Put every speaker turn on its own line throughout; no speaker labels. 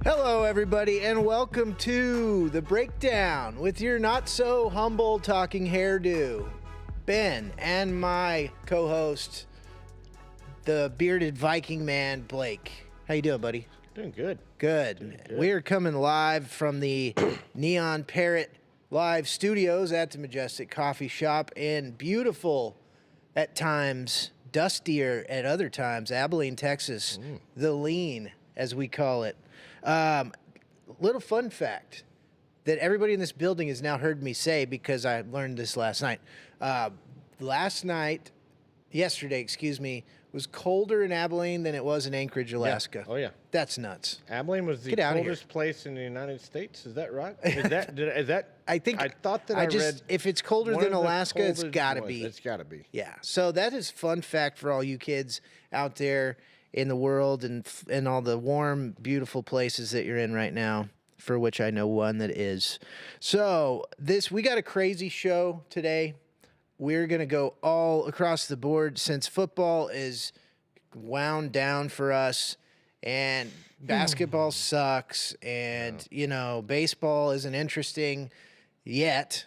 Hello, everybody, and welcome to The Breakdown with your not-so-humble talking hairdo, Ben, and my co-host, the bearded Viking man, Blake. How you doing, buddy?
Doing good.
Good. We're coming live from the Neon Parrot live studios at the Majestic Coffee Shop in beautiful, at times, dustier at other times, Abilene, Texas, the lean, as we call it. Little fun fact that everybody in this building has now heard me say because I learned this last night. Yesterday, was colder in Abilene than it was in Anchorage, Alaska.
Yeah. Oh, yeah.
That's nuts.
Abilene was the coldest place in the United States. Is that right? Is that?
I think.
I thought that I read.
If it's colder than Alaska, it's got to be.
It's got to be.
Yeah. So that is fun fact for all you kids out there in the world and all the warm, beautiful places that you're in right now, for which I know one that is. So we got a crazy show today. We're going to go all across the board since football is wound down for us and basketball sucks and, baseball isn't interesting yet.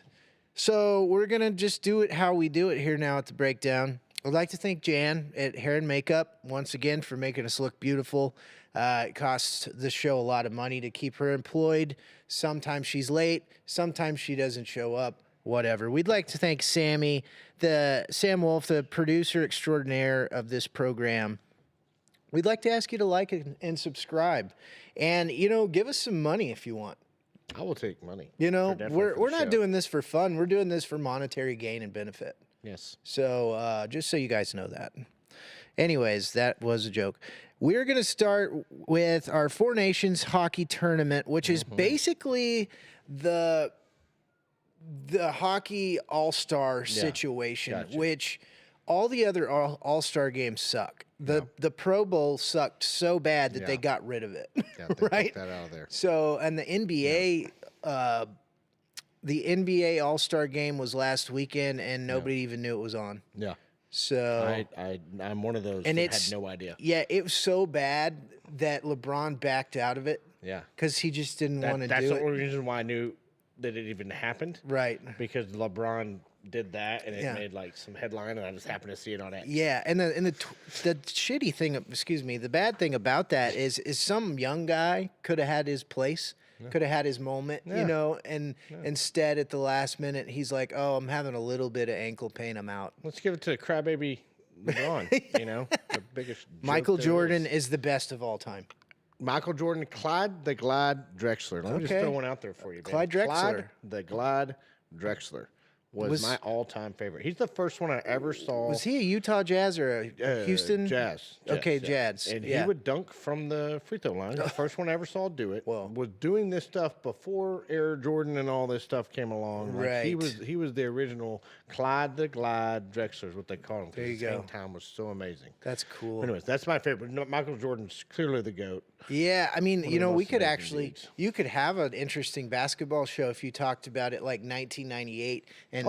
So we're going to just do it how we do it here now at the Breakdown. I'd like to thank Jan at Hair and Makeup once again for making us look beautiful. It costs the show a lot of money to keep her employed. Sometimes she's late. Sometimes she doesn't show up. Whatever. We'd like to thank Sam Wolf, the producer extraordinaire of this program. We'd like to ask you to like and subscribe. And, give us some money if you want.
I will take money.
We're not doing this for fun. We're doing this for monetary gain and benefit.
Yes.
So just so you guys know that. Anyways, that was a joke. We're going to start with our Four Nations hockey tournament, which is basically the hockey all-star situation, which all the other all-star games suck. The Pro Bowl sucked so bad that they got rid of it, right?
Took that out of there.
So, and the NBA... the NBA All-Star Game was last weekend, and nobody even knew it was on.
Yeah.
So
I'm one of those
and
that had no idea.
Yeah, it was so bad that LeBron backed out of it.
Yeah.
Because he just didn't want to do it.
That's the only reason why I knew that it even happened.
Right.
Because LeBron did that, and it made like some headline, and I just happened to see it on X.
Yeah, and the shitty thing, the bad thing about that is some young guy could have had his place. Could have had his moment, and instead at the last minute, he's like, oh, I'm having a little bit of ankle pain. I'm out.
Let's give it to crybaby LeBron, the biggest
Michael Jordan is the best of all time.
Michael Jordan, Clyde the Glide Drexler. Let me just throw one out there for you, man.
Clyde Drexler.
Clyde the Glide Drexler was my all-time favorite. He's the first one I ever saw.
Was he a Utah Jazz or a Houston?
Jazz.
Okay, Jazz.
And he would dunk from the free throw line. The first one I ever saw do it.
Well,
was doing this stuff before Air Jordan and all this stuff came along.
Right.
He was the original Clyde the Glide Drexler is what they called him.
There you go.
His time was so amazing.
That's cool.
Anyways, that's my favorite. Michael Jordan's clearly the GOAT.
Yeah, I mean, we could actually, you could have an interesting basketball show if you talked about it like 1998 and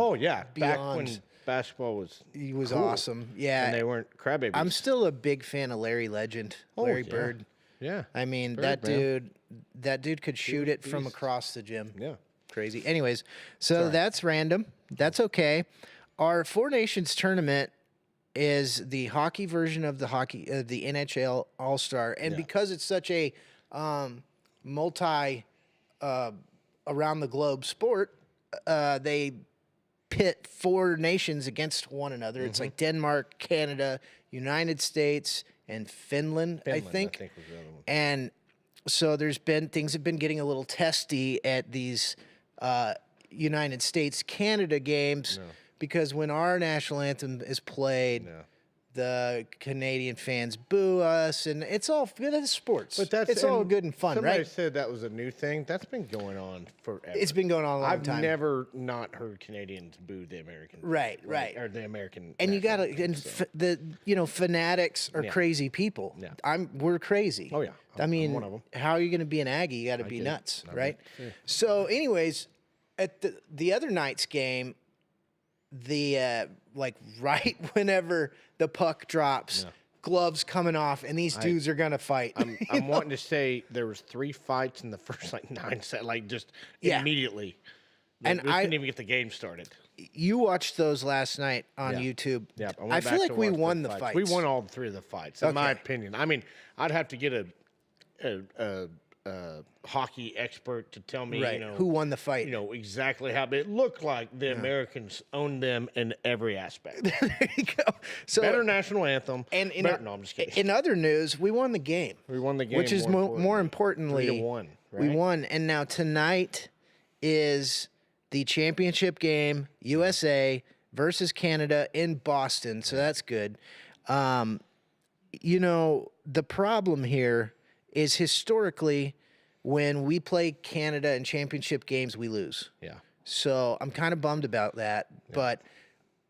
back
when basketball was
cool.
Awesome.
Yeah.
And they weren't crybabies.
I'm still a big fan of Larry Legend, Larry Bird.
Yeah.
I mean,
Bird,
that dude could shoot it from across the gym.
Yeah.
Crazy. Anyways, so that's random. That's okay. Our Four Nations tournament is the hockey version of the NHL All-Star. And because it's such a multi around the globe sport, they pit four nations against one another. It's like Denmark, Canada, United States, and Finland, I think was the other one. And so things have been getting a little testy at these United States-Canada games because when our national anthem is played, the Canadian fans boo us, and it's sports. But it's all good and fun,
somebody
right?
Somebody said that was a new thing. That's been going on forever.
It's been going on a long time.
I've never not heard Canadians boo the American.
Right.
Or the American.
And you gotta, fanatics are crazy people.
Yeah.
We're crazy.
Oh yeah.
I'm
one of them.
How are you going to be an Aggie? You got to be nuts, right? Yeah. So, anyways, at the other night's game, right whenever the puck drops, gloves coming off, and these dudes are gonna fight.
I'm wanting to say there was 3 fights in the first like 9 sets, like just immediately.
And
we couldn't even get the game started.
You watched those last night on YouTube.
Yeah,
I feel like we won the fights.
We won all 3 of the fights, in my opinion. I mean, I'd have to get a hockey expert to tell me,
who won the fight.
Exactly how. But it looked like the Americans owned them in every aspect.
There you go. So
better national anthem.
And
no, I'm just kidding.
In other news, we won the game.
We won the game,
which is more importantly,
3-1. Right?
We won. And now tonight is the championship game, USA versus Canada in Boston. So that's good. The problem here is historically when we play Canada in championship games, we lose.
Yeah.
So I'm kind of bummed about that, but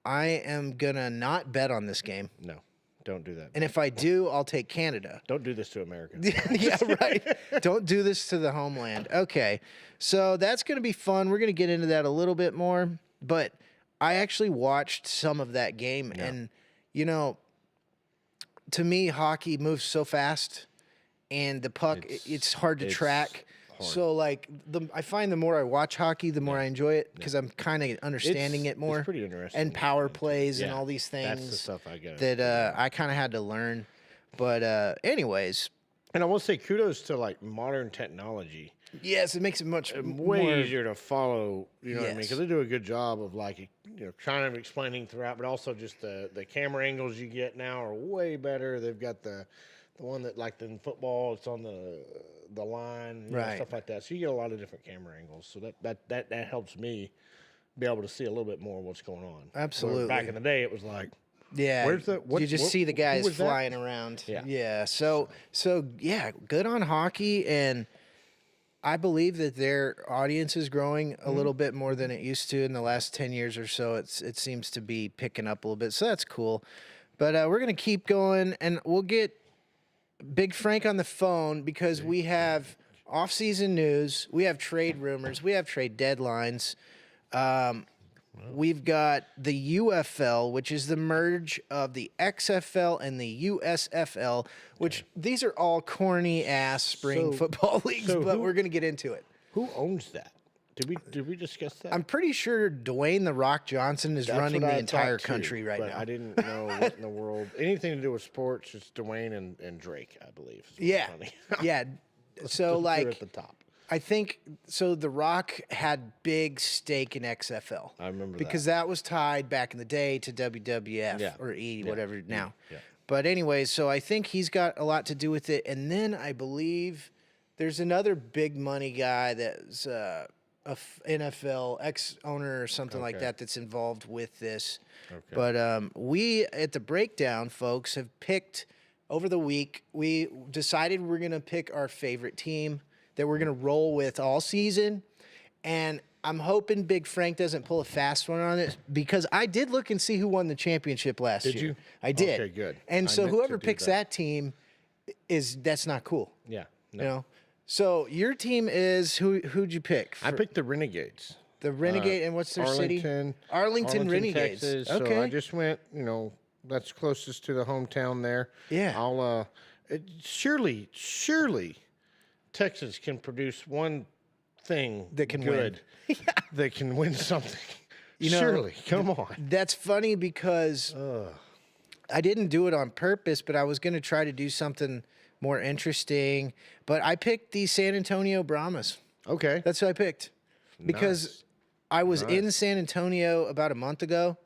I am going to not bet on this game.
No, don't do that.
And if I do, I'll take Canada.
Don't do this to America.
Yeah, right. Don't do this to the homeland. Okay. So that's going to be fun. We're going to get into that a little bit more, but I actually watched some of that game and, to me, hockey moves so fast and the puck, it's hard to track. Hard. So, I find the more I watch hockey, the more I enjoy it because I'm kind of understanding it more.
It's pretty interesting.
And power plays and all these things.
That's the stuff I get.
That I kind of had to learn. But anyways.
And I will say kudos to, modern technology.
Yes, it makes it much
way easier to follow, what I mean? Because they do a good job of, kind of explaining throughout, but also just the camera angles you get now are way better. They've got the one that, in football, it's on the line, stuff like that. So you get a lot of different camera angles. So that helps me be able to see a little bit more of what's going on.
Absolutely.
Where back in the day, it was like,
yeah, you just see the guys flying around. Yeah. So good on hockey, and I believe that their audience is growing a little bit more than it used to in the last 10 years or so. It seems to be picking up a little bit, so that's cool. But we're gonna keep going, and we'll get Big Frank on the phone because we have off-season news, we have trade rumors, we have trade deadlines. We've got the UFL, which is the merge of the XFL and the USFL, which these are all corny-ass spring football leagues, but we're going to get into it.
Who owns that? Did we discuss that?
I'm pretty sure Dwayne "The Rock" Johnson is running the entire country right now.
I didn't know what in the world. Anything to do with sports, it's Dwayne and Drake, I believe.
Yeah. Yeah. So,
at the top.
I think so. The Rock had big stake in XFL.
I remember
because that was tied back in the day to WWF or whatever now. Yeah. But anyways, so I think he's got a lot to do with it. And then I believe there's another big money guy that's a NFL ex-owner or something like that that's involved with this. Okay. But we at the breakdown, folks, have picked over the week. We decided we're going to pick our favorite team that we're going to roll with all season. And I'm hoping Big Frank doesn't pull a fast one on it because I did look and see who won the championship last year.
Did you?
I did.
Okay, good.
And so whoever picks that team that's not cool.
Yeah. No.
So your team is who'd you pick?
I picked the Renegades.
The Renegade, and what's their city?
Arlington,
Renegades.
Texas.
Okay.
So I just went, that's closest to the hometown there.
Yeah.
I'll surely Texas can produce one thing
that can
win. That can win something. Surely, come on.
That's funny because I didn't do it on purpose, but I was going to try to do something more interesting. But I picked the San Antonio Brahmas.
Okay.
That's who I picked. Because I was in San Antonio about a month ago,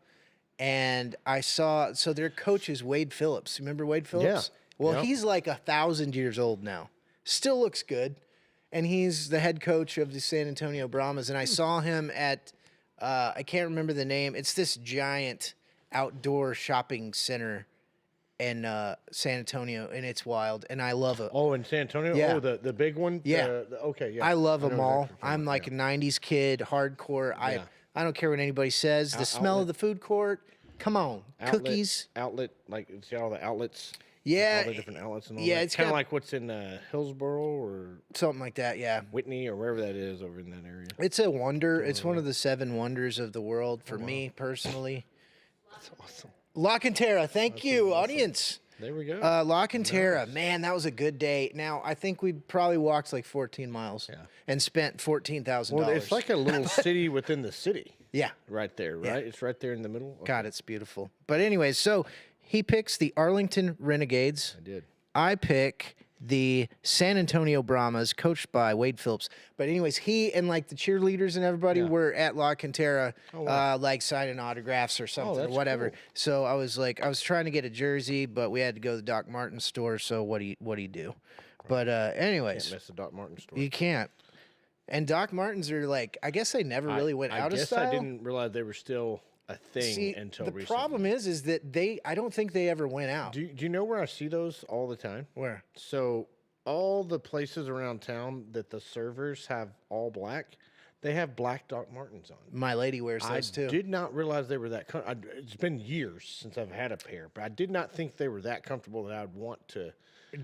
and I saw, so their coach is Wade Phillips. Remember Wade Phillips? Yeah. Well, he's like 1,000 years old now. Still looks good. And he's the head coach of the San Antonio Brahmas. And I saw him at, I can't remember the name. It's this giant outdoor shopping center in San Antonio, and it's wild. And I love it.
Oh, in San Antonio?
Yeah.
Oh, the big one?
Yeah.
Okay, yeah.
I love them all. I'm like a 90s kid, hardcore. I don't care what anybody says. The smell of the food court. Come on. Cookies.
Outlet, see all the outlets?
Yeah.
All the different outlets and all
that.
It's kind of like what's in Hillsboro or
something like that, yeah.
Whitney or wherever that is over in that area.
It's a wonder. It's one of the 7 wonders of the world for me personally.
That's awesome.
Lock and Terra, thank you, awesome. Audience.
There we go.
La Cantera, man, that was a good day. Now, I think we probably walked like 14 miles and spent $14,000.
Well, it's like a little city within the city.
Yeah.
Right there, right? Yeah. It's right there in the middle. Okay.
God, it's beautiful. But anyways, so he picks the Arlington Renegades.
I did.
I pick the San Antonio Brahmas, coached by Wade Phillips. But anyways, he and like the cheerleaders and everybody were at La Cantera, like signing autographs or something or whatever. Cool. So I was trying to get a jersey, but we had to go to the Doc Martens store. So what do you do? But anyways,
can't miss the Doc Martens store.
You can't. And Doc Martens are like, I guess they never really went out of style.
I didn't realize they were still a thing until recently.
The problem is that I don't think they ever went out.
Do you know where I see those all the time?
Where?
So all the places around town that the servers have all black, they have black Doc Martens on.
My lady wears those too.
I did not realize they were that it's been years since I've had a pair, but I did not think they were that comfortable that I'd want to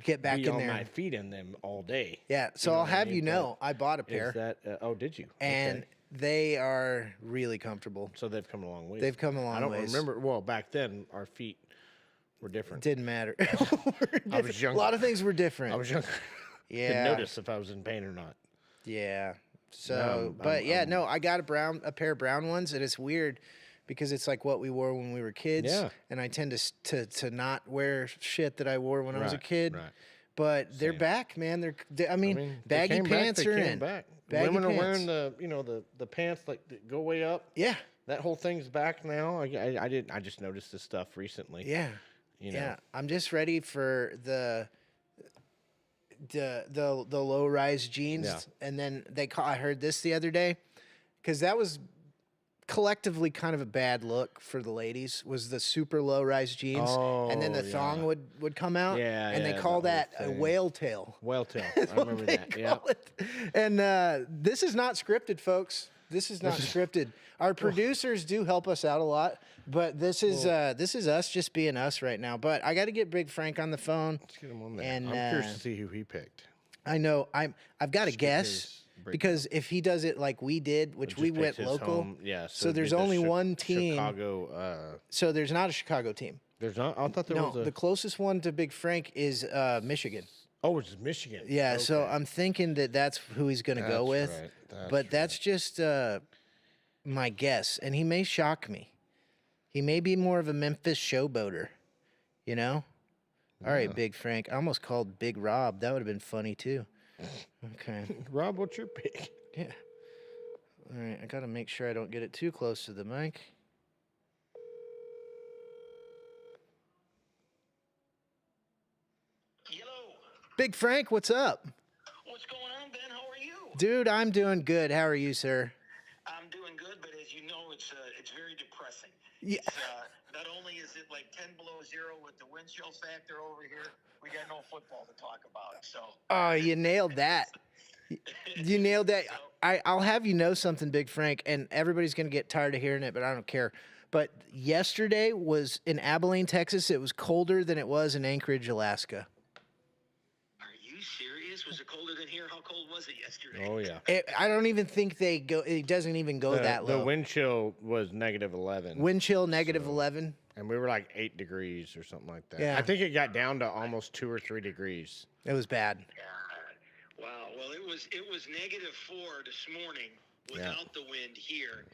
get back in there.
My feet in them all day.
Yeah, so I'll have you know, I bought a pair.
Is that? Oh, did you?
And they are really comfortable.
So they've come a long way.
They've come a long way.
I don't remember. Well, back then our feet were different.
Didn't matter.
I was younger.
A lot of things were different.
I was younger.
Yeah.
Didn't notice if I was in pain or not.
Yeah. So, no, I got a pair of brown ones, and it's weird because it's like what we wore when we were kids.
Yeah.
And I tend to not wear shit that I wore when I was a kid.
Right.
But they're back, man. Baggy pants are in.
Back.
Baggy
Women
pants.
are wearing the pants like that go way up.
Yeah.
That whole thing's back now. I just noticed this stuff recently.
Yeah. Yeah. I'm just ready for the low rise jeans. Yeah. And then I heard this the other day because that was collectively kind of a bad look for the ladies, was the super low rise jeans, and then the thong would come out, and they call that a whale tail.
Whale tail. I remember that. Yeah.
And this is not scripted, folks. This is not scripted. Our producers do help us out a lot, but this is us just being us right now. But I got to get Big Frank on the phone.
Let's get him on there.
And
I'm curious to see who he picked.
I know. I've got to guess. Because if he does it like we did, which we went local, so there's only one team.
Chicago.
So there's not a Chicago team.
There's not. I thought there was.
No, the closest one to Big Frank is Michigan.
Oh, it's Michigan.
Yeah, okay. So I'm thinking that's who he's going to go with. Right. That's just my guess, and he may shock me. He may be more of a Memphis showboater, you know. All right, Big Frank. I almost called Big Rob. That would have been funny too. Okay.
Rob, what's your pick?
Yeah. All right, I got to make sure I don't get it too close to the mic.
Hello.
Big Frank, what's up?
What's going on, Ben? How are you?
Dude, I'm doing good. How are you, sir?
I'm doing good, but as you know, it's very depressing.
Yeah.
Not only is it like 10 below zero with the wind chill factor over here, we got no football to talk about. So.
Oh, you nailed that. You nailed that. I'll have you know something, Big Frank, and everybody's going to get tired of hearing it, but I don't care. But yesterday was in Abilene, Texas. It was colder than it was in Anchorage, Alaska.
Are you serious? Was it colder than here? How cold was it yesterday?
Oh, yeah.
I don't even think it doesn't even go that low.
The wind chill was -11.
Wind chill, -11.
And we were like 8 degrees or something like that.
Yeah.
I think it got down to almost 2 or 3 degrees.
It was bad.
God. Wow. Well, it was -4 this morning without the wind here.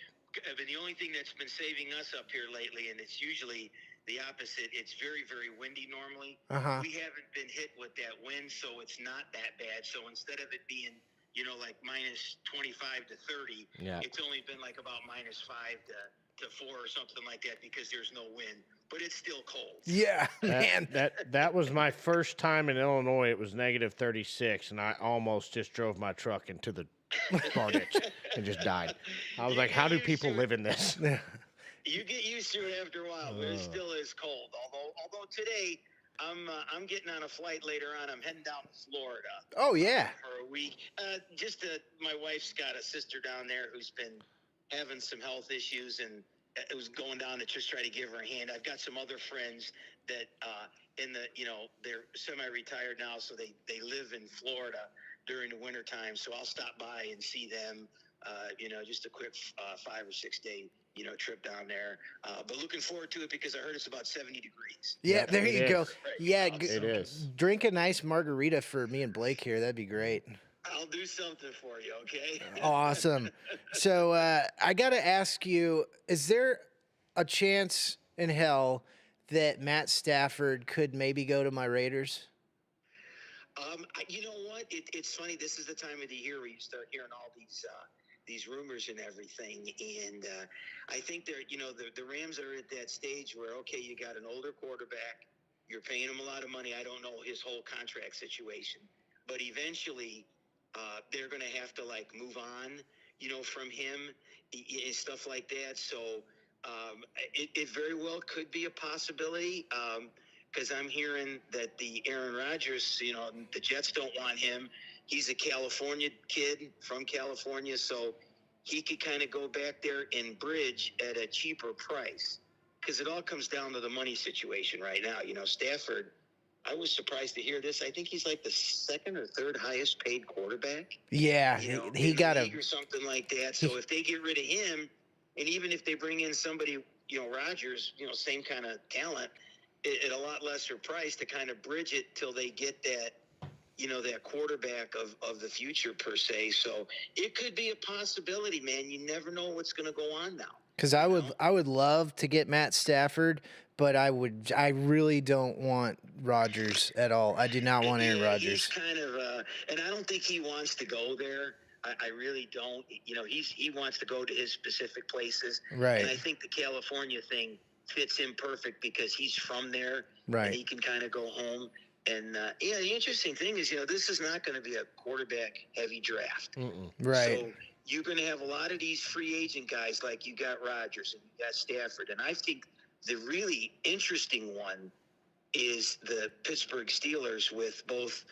I mean, the only thing that's been saving us up here lately, and it's usually the opposite, it's very, very windy normally.
Uh-huh.
We haven't been hit with that wind, so it's not that bad. So instead of it being, like -25 to 30, it's only been like about -5 to 4 or something like that because there's no wind. But it's still cold.
Yeah, man.
That was my first time in Illinois. It was -36, and I almost just drove my truck into the car ditch and just died. I was like, how do people live in this?
You get used to it after a while, but it still is cold. Although today I'm getting on a flight later on. I'm heading down to Florida.
Oh yeah.
For a week. My wife's got a sister down there who's been having some health issues, and it was going down to just try to give her a hand. I've got some other friends that they're semi-retired now, so they live in Florida during the wintertime. So I'll stop by and see them. Just a quick 5 or 6 day trip down there. But looking forward to it because I heard it's about 70 degrees.
Yeah,
Yep,
there
it
you go.
is.
Right
Yeah,
now, so
It is.
drink a nice margarita for me and Blake here. That'd be great.
I'll do something for you, okay?
Awesome. So I got to ask you, is there a chance in hell that Matt Stafford could maybe go to my Raiders?
You know what? It's funny. This is the time of the year where you start hearing all these rumors and everything. And I think the Rams are at that stage where, okay, you got an older quarterback. You're paying him a lot of money. I don't know his whole contract situation, but eventually they're going to have to like move on, from him and stuff like that. So it very well could be a possibility. Because I'm hearing that the Aaron Rodgers, the Jets don't want him. He's a California kid from California, so he could kind of go back there and bridge at a cheaper price. Because it all comes down to the money situation right now. Stafford, I was surprised to hear this. I think he's like the second or third highest paid quarterback.
Yeah, he
in
got
the
a
league or something like that. So if they get rid of him, and even if they bring in somebody, Rodgers, same kind of talent, at a lot lesser price to kind of bridge it till they get that, that quarterback of the future per se. So it could be a possibility, man. You never know what's going to go on now.
because I would love to get Matt Stafford, but I really don't want Rodgers at all. I do not want Aaron Rodgers.
He's kind of, and I don't think he wants to go there. I really don't. He wants to go to his specific places.
Right.
And I think the California thing fits him perfect because he's from there.
Right.
And he can kind of go home. And, the interesting thing is, this is not going to be a quarterback-heavy draft.
Right.
So you're going to have a lot of these free agent guys like you got Rodgers and you got Stafford. And I think the really interesting one is the Pittsburgh Steelers with both,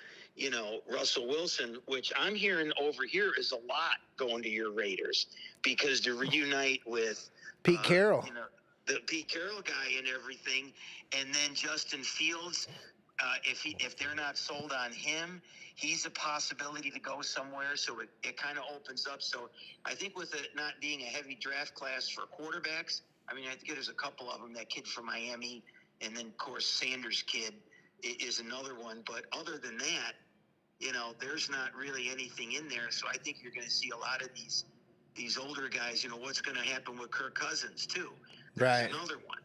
Russell Wilson, which I'm hearing over here is a lot going to your Raiders because to reunite with
Pete Carroll.
The Pete Carroll guy and everything. And then Justin Fields, if they're not sold on him, he's a possibility to go somewhere. So it kind of opens up. So I think with it not being a heavy draft class for quarterbacks, I think there's a couple of them. That kid from Miami, and then of course Sanders kid is another one. But other than that, there's not really anything in there. So I think you're going to see a lot of these older guys. What's going to happen with Kirk Cousins too? There's another one.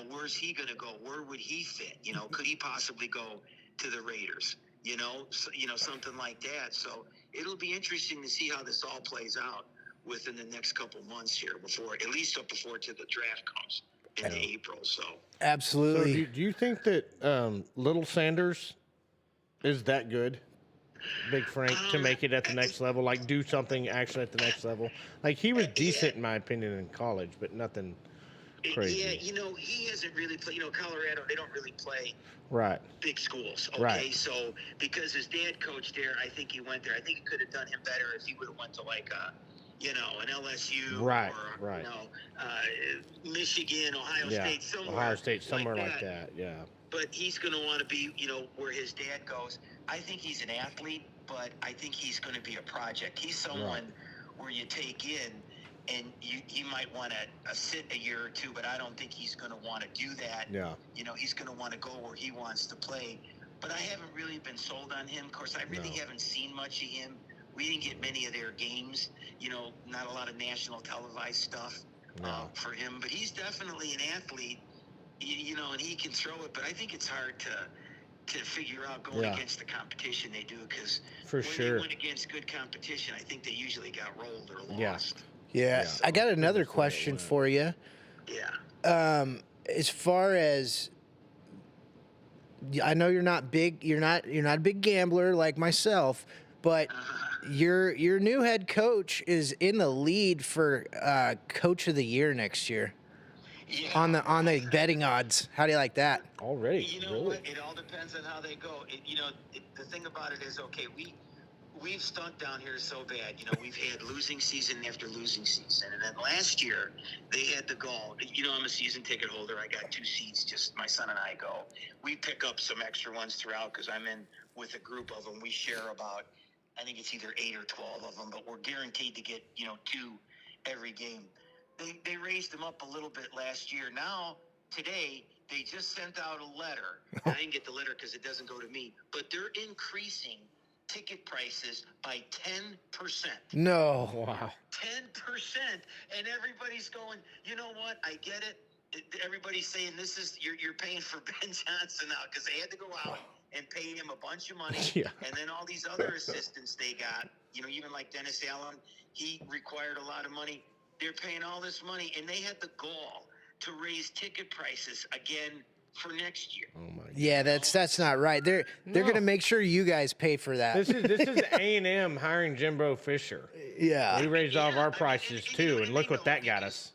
Where's he going to go? Where would he fit? Could he possibly go to the Raiders? Something like that. So it'll be interesting to see how this all plays out within the next couple months here before to the draft comes in April. So
absolutely.
So do you think that Little Sanders is that good? Big Frank to make it at the next level, like do something actually at the next level. Like he was decent in my opinion in college, but nothing crazy.
Yeah, he hasn't really played. Colorado, they don't really play big schools. Okay,
right.
So because his dad coached there, I think he went there. I think he could have done him better if he would have went to like an LSU or Michigan, Ohio State, somewhere like that.
Yeah.
But he's going to want to be, where his dad goes. I think he's an athlete, but I think he's going to be a project. He's someone where you take in, and he might want to sit a year or two, but I don't think he's going to want to do that.
Yeah.
He's going to want to go where he wants to play. But I haven't really been sold on him. Of course, I really haven't seen much of him. We didn't get many of their games. Not a lot of national televised stuff for him. But he's definitely an athlete. And he can throw it, but I think it's hard to figure out going against the competition they do because when they went against good competition, I think they usually got rolled or lost.
Yeah. So, I got another question for you.
Yeah.
As far as I know, you're not a big gambler like myself, but your new head coach is in the lead for Coach of the Year next year.
Yeah.
On the betting odds. How do you like that?
Already.
What? It all depends on how they go. The thing about it is, okay, we've stunk down here so bad. We've had losing season after losing season. And then last year, they had the goal. I'm a season ticket holder. I got 2 seats. Just my son and I go. We pick up some extra ones throughout because I'm in with a group of them. We share about, I think it's either 8 or 12 of them, but we're guaranteed to get, 2 every game. they raised them up a little bit last year. Now, today, they just sent out a letter. I didn't get the letter because it doesn't go to me, but they're increasing ticket prices by 10%.
No.
Wow.
10%. And everybody's going, you know what? I get it. Everybody's saying this is you're paying for Ben Johnson now because they had to go out and pay him a bunch of money.
Yeah.
And then all these other assistants they got, even like Dennis Allen, he required a lot of money. They're paying all this money, and they had the gall to raise ticket prices again for next year.
Oh my God.
Yeah, that's not right. They're gonna make sure you guys pay for that.
This is A&M hiring Jimbo Fisher.
Yeah.
We raised all of our prices too, and look what that got us.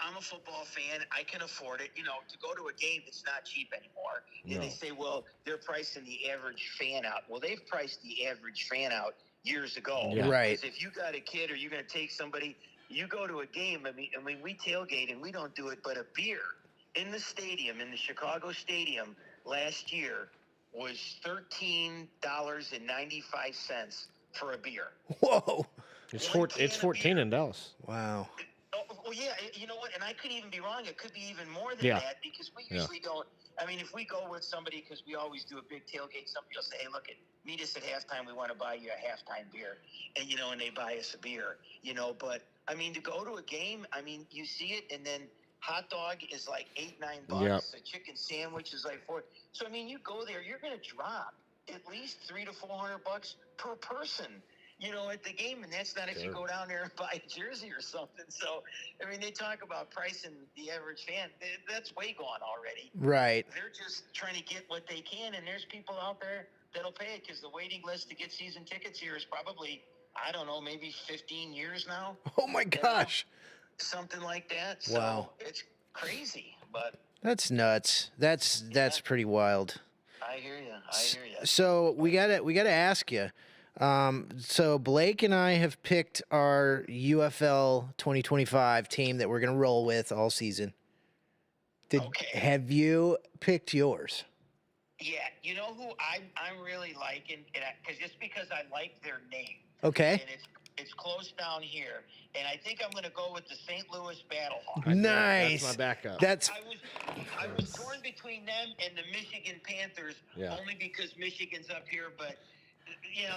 I'm a football fan. I can afford it. To go to a game, it's not cheap anymore. And they say, well, they're pricing the average fan out. Well, they've priced the average fan out years ago.
Yeah.
Right.
Because if you got a kid or you're going to take somebody, you go to a game. I mean, we tailgate and we don't do it, but a beer in the stadium, in the Chicago Stadium last year was $13.95 for a beer.
Whoa.
It's 14 in Dallas.
Wow.
Well, yeah, you know what? And I could even be wrong. It could be even more than
Yeah.
that because we usually don't. I mean, if we go with somebody, because we always do a big tailgate, somebody will say, hey, look, meet us at halftime. We want to buy you a halftime beer. And, and they buy us a beer, But, I mean, to go to a game, I mean, you see it, and then hot dog is like $8-9.
Yep.
A chicken sandwich is like $4. So, I mean, you go there, you're going to drop at least $300 to $400 per person. At the game, and that's not if you go down there and buy a jersey or something. So, I mean, they talk about pricing the average fan. That's way gone already.
Right.
They're just trying to get what they can, and there's people out there that'll pay it because the waiting list to get season tickets here is probably, I don't know, maybe 15 years now.
Oh my gosh.
Something like that. So
Wow.
it's crazy, but
That's nuts. That's pretty wild.
I hear you.
So we gotta ask you. So Blake and I have picked our UFL 2025 team that we're gonna roll with all season. Have you picked yours?
Yeah, you know who I'm really liking, just because I like their name.
Okay.
And it's close down here, and I think I'm going to go with the St. Louis Battlehawks.
Nice.
That's my backup.
I was torn between them and the Michigan Panthers, only because Michigan's up here, but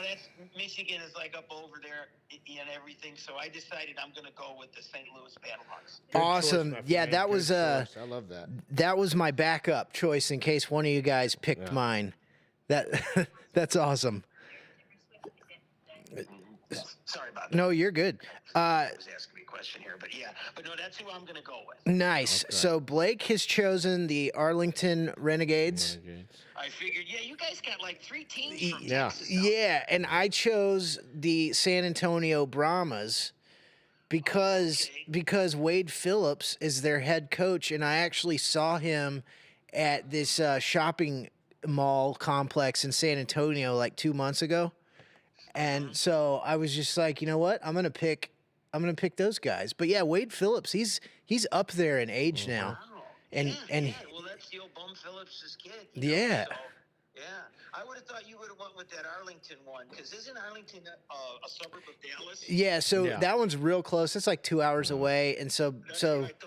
that's Michigan is like up over there and everything. So I decided I'm going to go with the St. Louis Battlehawks.
Awesome. Yeah, that was
I love that.
That was my backup choice in case one of you guys picked mine. That's awesome.
Sorry about that.
No, you're good.
I was asking me a question here, but no, that's who I'm going to go with.
Nice. Okay. So Blake has chosen the Arlington Renegades.
I figured, you guys got like 3 teams from Texas.
Yeah, and I chose the San Antonio Brahmas because Wade Phillips is their head coach, and I actually saw him at this shopping mall complex in San Antonio like 2 months ago. And so I was just like, you know what? I'm gonna pick those guys. But yeah, Wade Phillips, he's up there in age now.
Wow.
And
well, that's the old Bum Phillips' kid.
Yeah.
So, I would have thought you would have went with that Arlington one, because isn't Arlington a suburb of Dallas?
Yeah, so that one's real close. It's like 2 hours away, and so
that's what I thought,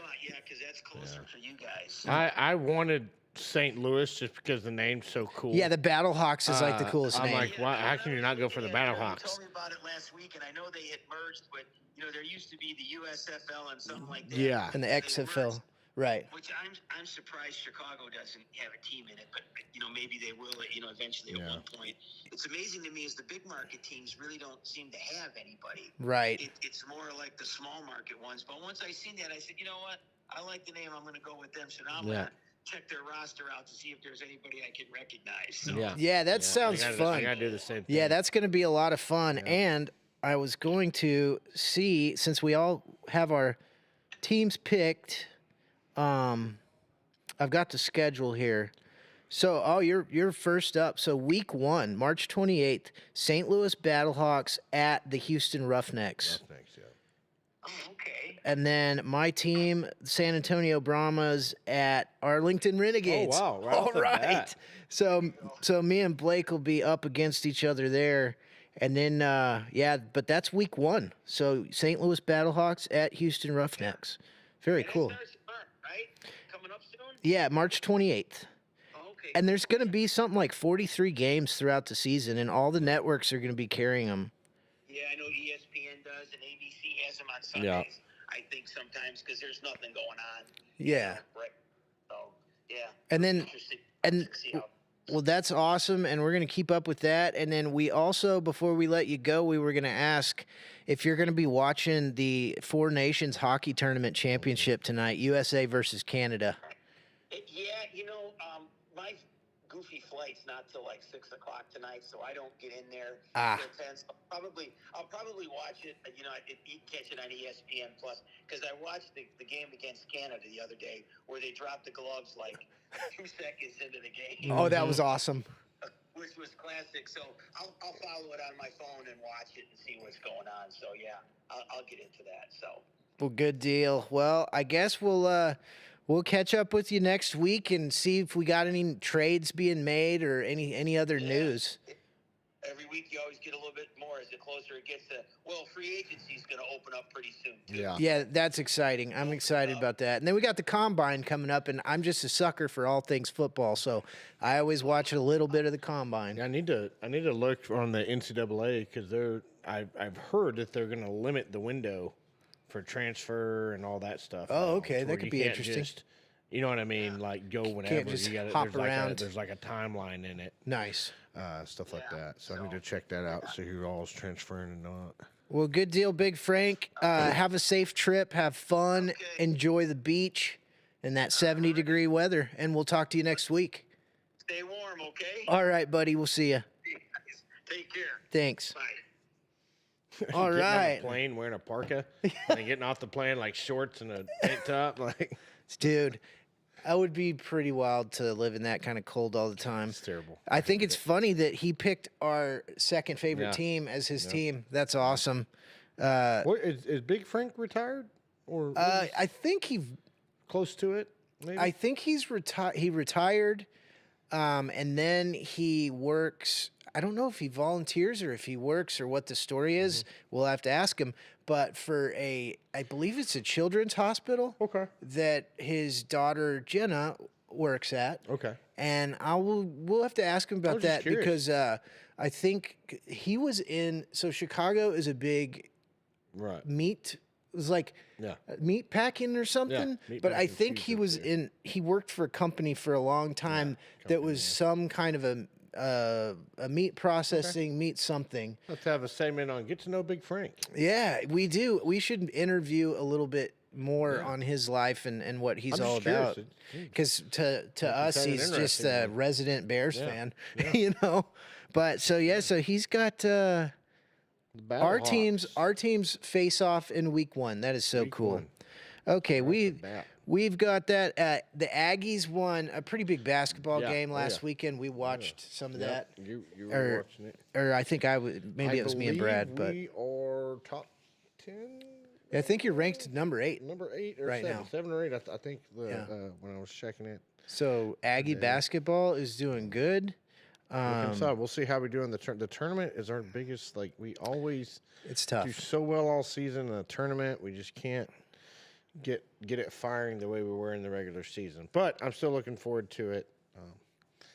because that's closer for you guys.
I wanted St. Louis just because the name's so cool.
Yeah, the Battlehawks is like the coolest name.
I'm like, why? How can you not go for the Battlehawks?
You told me about it last week, and I know they had merged, but there used to be the USFL and something like that.
Yeah,
and the XFL. Right.
Which I'm surprised Chicago doesn't have a team in it, but maybe they will. Eventually at one point. It's amazing to me is the big market teams really don't seem to have anybody.
Right.
It's more like the small market ones. But once I seen that, I said, you know what? I like the name. I'm going to go with them. So now I'm going to check their roster out to see if there's anybody I can recognize. So.
Yeah, that sounds fun.
I got to do the same thing.
Yeah, that's going to be a lot of fun. Yeah. And I was going to see, since we all have our teams picked. I've got the schedule here. So, you're first up. So, week 1, March 28th, St. Louis Battlehawks at the Houston Roughnecks.
Oh, okay.
And then my team, San Antonio Brahmas at Arlington Renegades.
Oh, wow.
All right. So me and Blake will be up against each other there. And then, but that's week 1. So St. Louis Battlehawks at Houston Roughnecks. Very cool.
Starts tomorrow, right? Coming up soon?
Yeah, March 28th.
Oh, okay.
And there's going to be something like 43 games throughout the season, and all the networks are going to be carrying them.
Yeah, I know ESPN does, and ABC has them on Sundays.
Yeah.
I think sometimes because there's nothing going on.
Yeah.
Right. So, yeah.
And then,
Interesting.
and
See how.
well, that's awesome, and we're going to keep up with that. And then we also, before we let you go, we were going to ask if you're going to be watching the Four Nations Hockey Tournament Championship tonight, USA versus Canada.
Yeah, my goofy flight's not till like 6 o'clock tonight, so I don't get in there till 10. So I'll probably watch it. You can catch it on ESPN Plus because I watched the game against Canada the other day where they dropped the gloves like 2 seconds into the game.
Oh, that was awesome.
Which was classic. So I'll follow it on my phone and watch it and see what's going on. So yeah, I'll get into that. So.
Well, good deal. Well, I guess we'll catch up with you next week and see if we got any trades being made or any other news.
Every week you always get a little bit more as the closer it gets to. Well, free agency is going to open up pretty soon too.
Yeah, that's exciting. I'm excited about that. And then we got the combine coming up, and I'm just a sucker for all things football, so I always watch a little bit of the combine.
I need to look on the NCAA because I've heard that they're going to limit the window for transfer and all that stuff.
Oh, okay, that could be interesting.
You know what I mean? Like go whenever
just
you got
hop around.
There's like a timeline in it.
Nice.
Stuff like that. So I need to check that out, see who all's transferring and not.
Well, good deal, Big Frank. Have a safe trip. Have fun.
Okay.
Enjoy the beach and that 70-degree weather. And we'll talk to you next week.
Stay warm, okay?
All right, buddy. We'll see you.
Take care.
Thanks.
Bye.
All
Getting
right.
on the plane wearing a parka and getting off the plane like shorts and a tank top. Like,
Dude, I would be pretty wild to live in that kind of cold all the time.
it's terrible.
I think it's funny that he picked our second favorite team as his team. That's awesome.
What is Big Frank retired or
I think
close to it? Maybe?
I think he retired, and then he works. I don't know if he volunteers or if he works or what the story is. We'll have to ask him. But for I believe it's a children's hospital.
Okay.
That his daughter Jenna works at.
Okay.
And we'll have to ask him about that because I think he was in. So Chicago is a big meat. It was like meat packing or something. But I think he was in. He worked for a company for a long time that was some kind of a meat processing, meat something.
Let's have a segment on get to know Big Frank.
Yeah, we do. We should interview a little bit more on his life and what he's all about. Because to us, he's just a resident Bears fan, you know. But so he's got our teams face off in week 1. That is so cool. Okay, we've got that. The Aggies won a pretty big basketball game last weekend. We watched some of that.
You were watching it.
Or I think maybe it was me and Brad. But
we are top 10.
I think you're ranked number 8.
Number 8 or
right
7.
now.
7 or 8. I think when I was checking it.
So Aggie basketball is doing good.
We'll see how we do in the tournament. Is our biggest. Like we always.
It's tough.
Do so well all season in the tournament. We just can't get it firing the way we were in the regular season. But I'm still looking forward to it.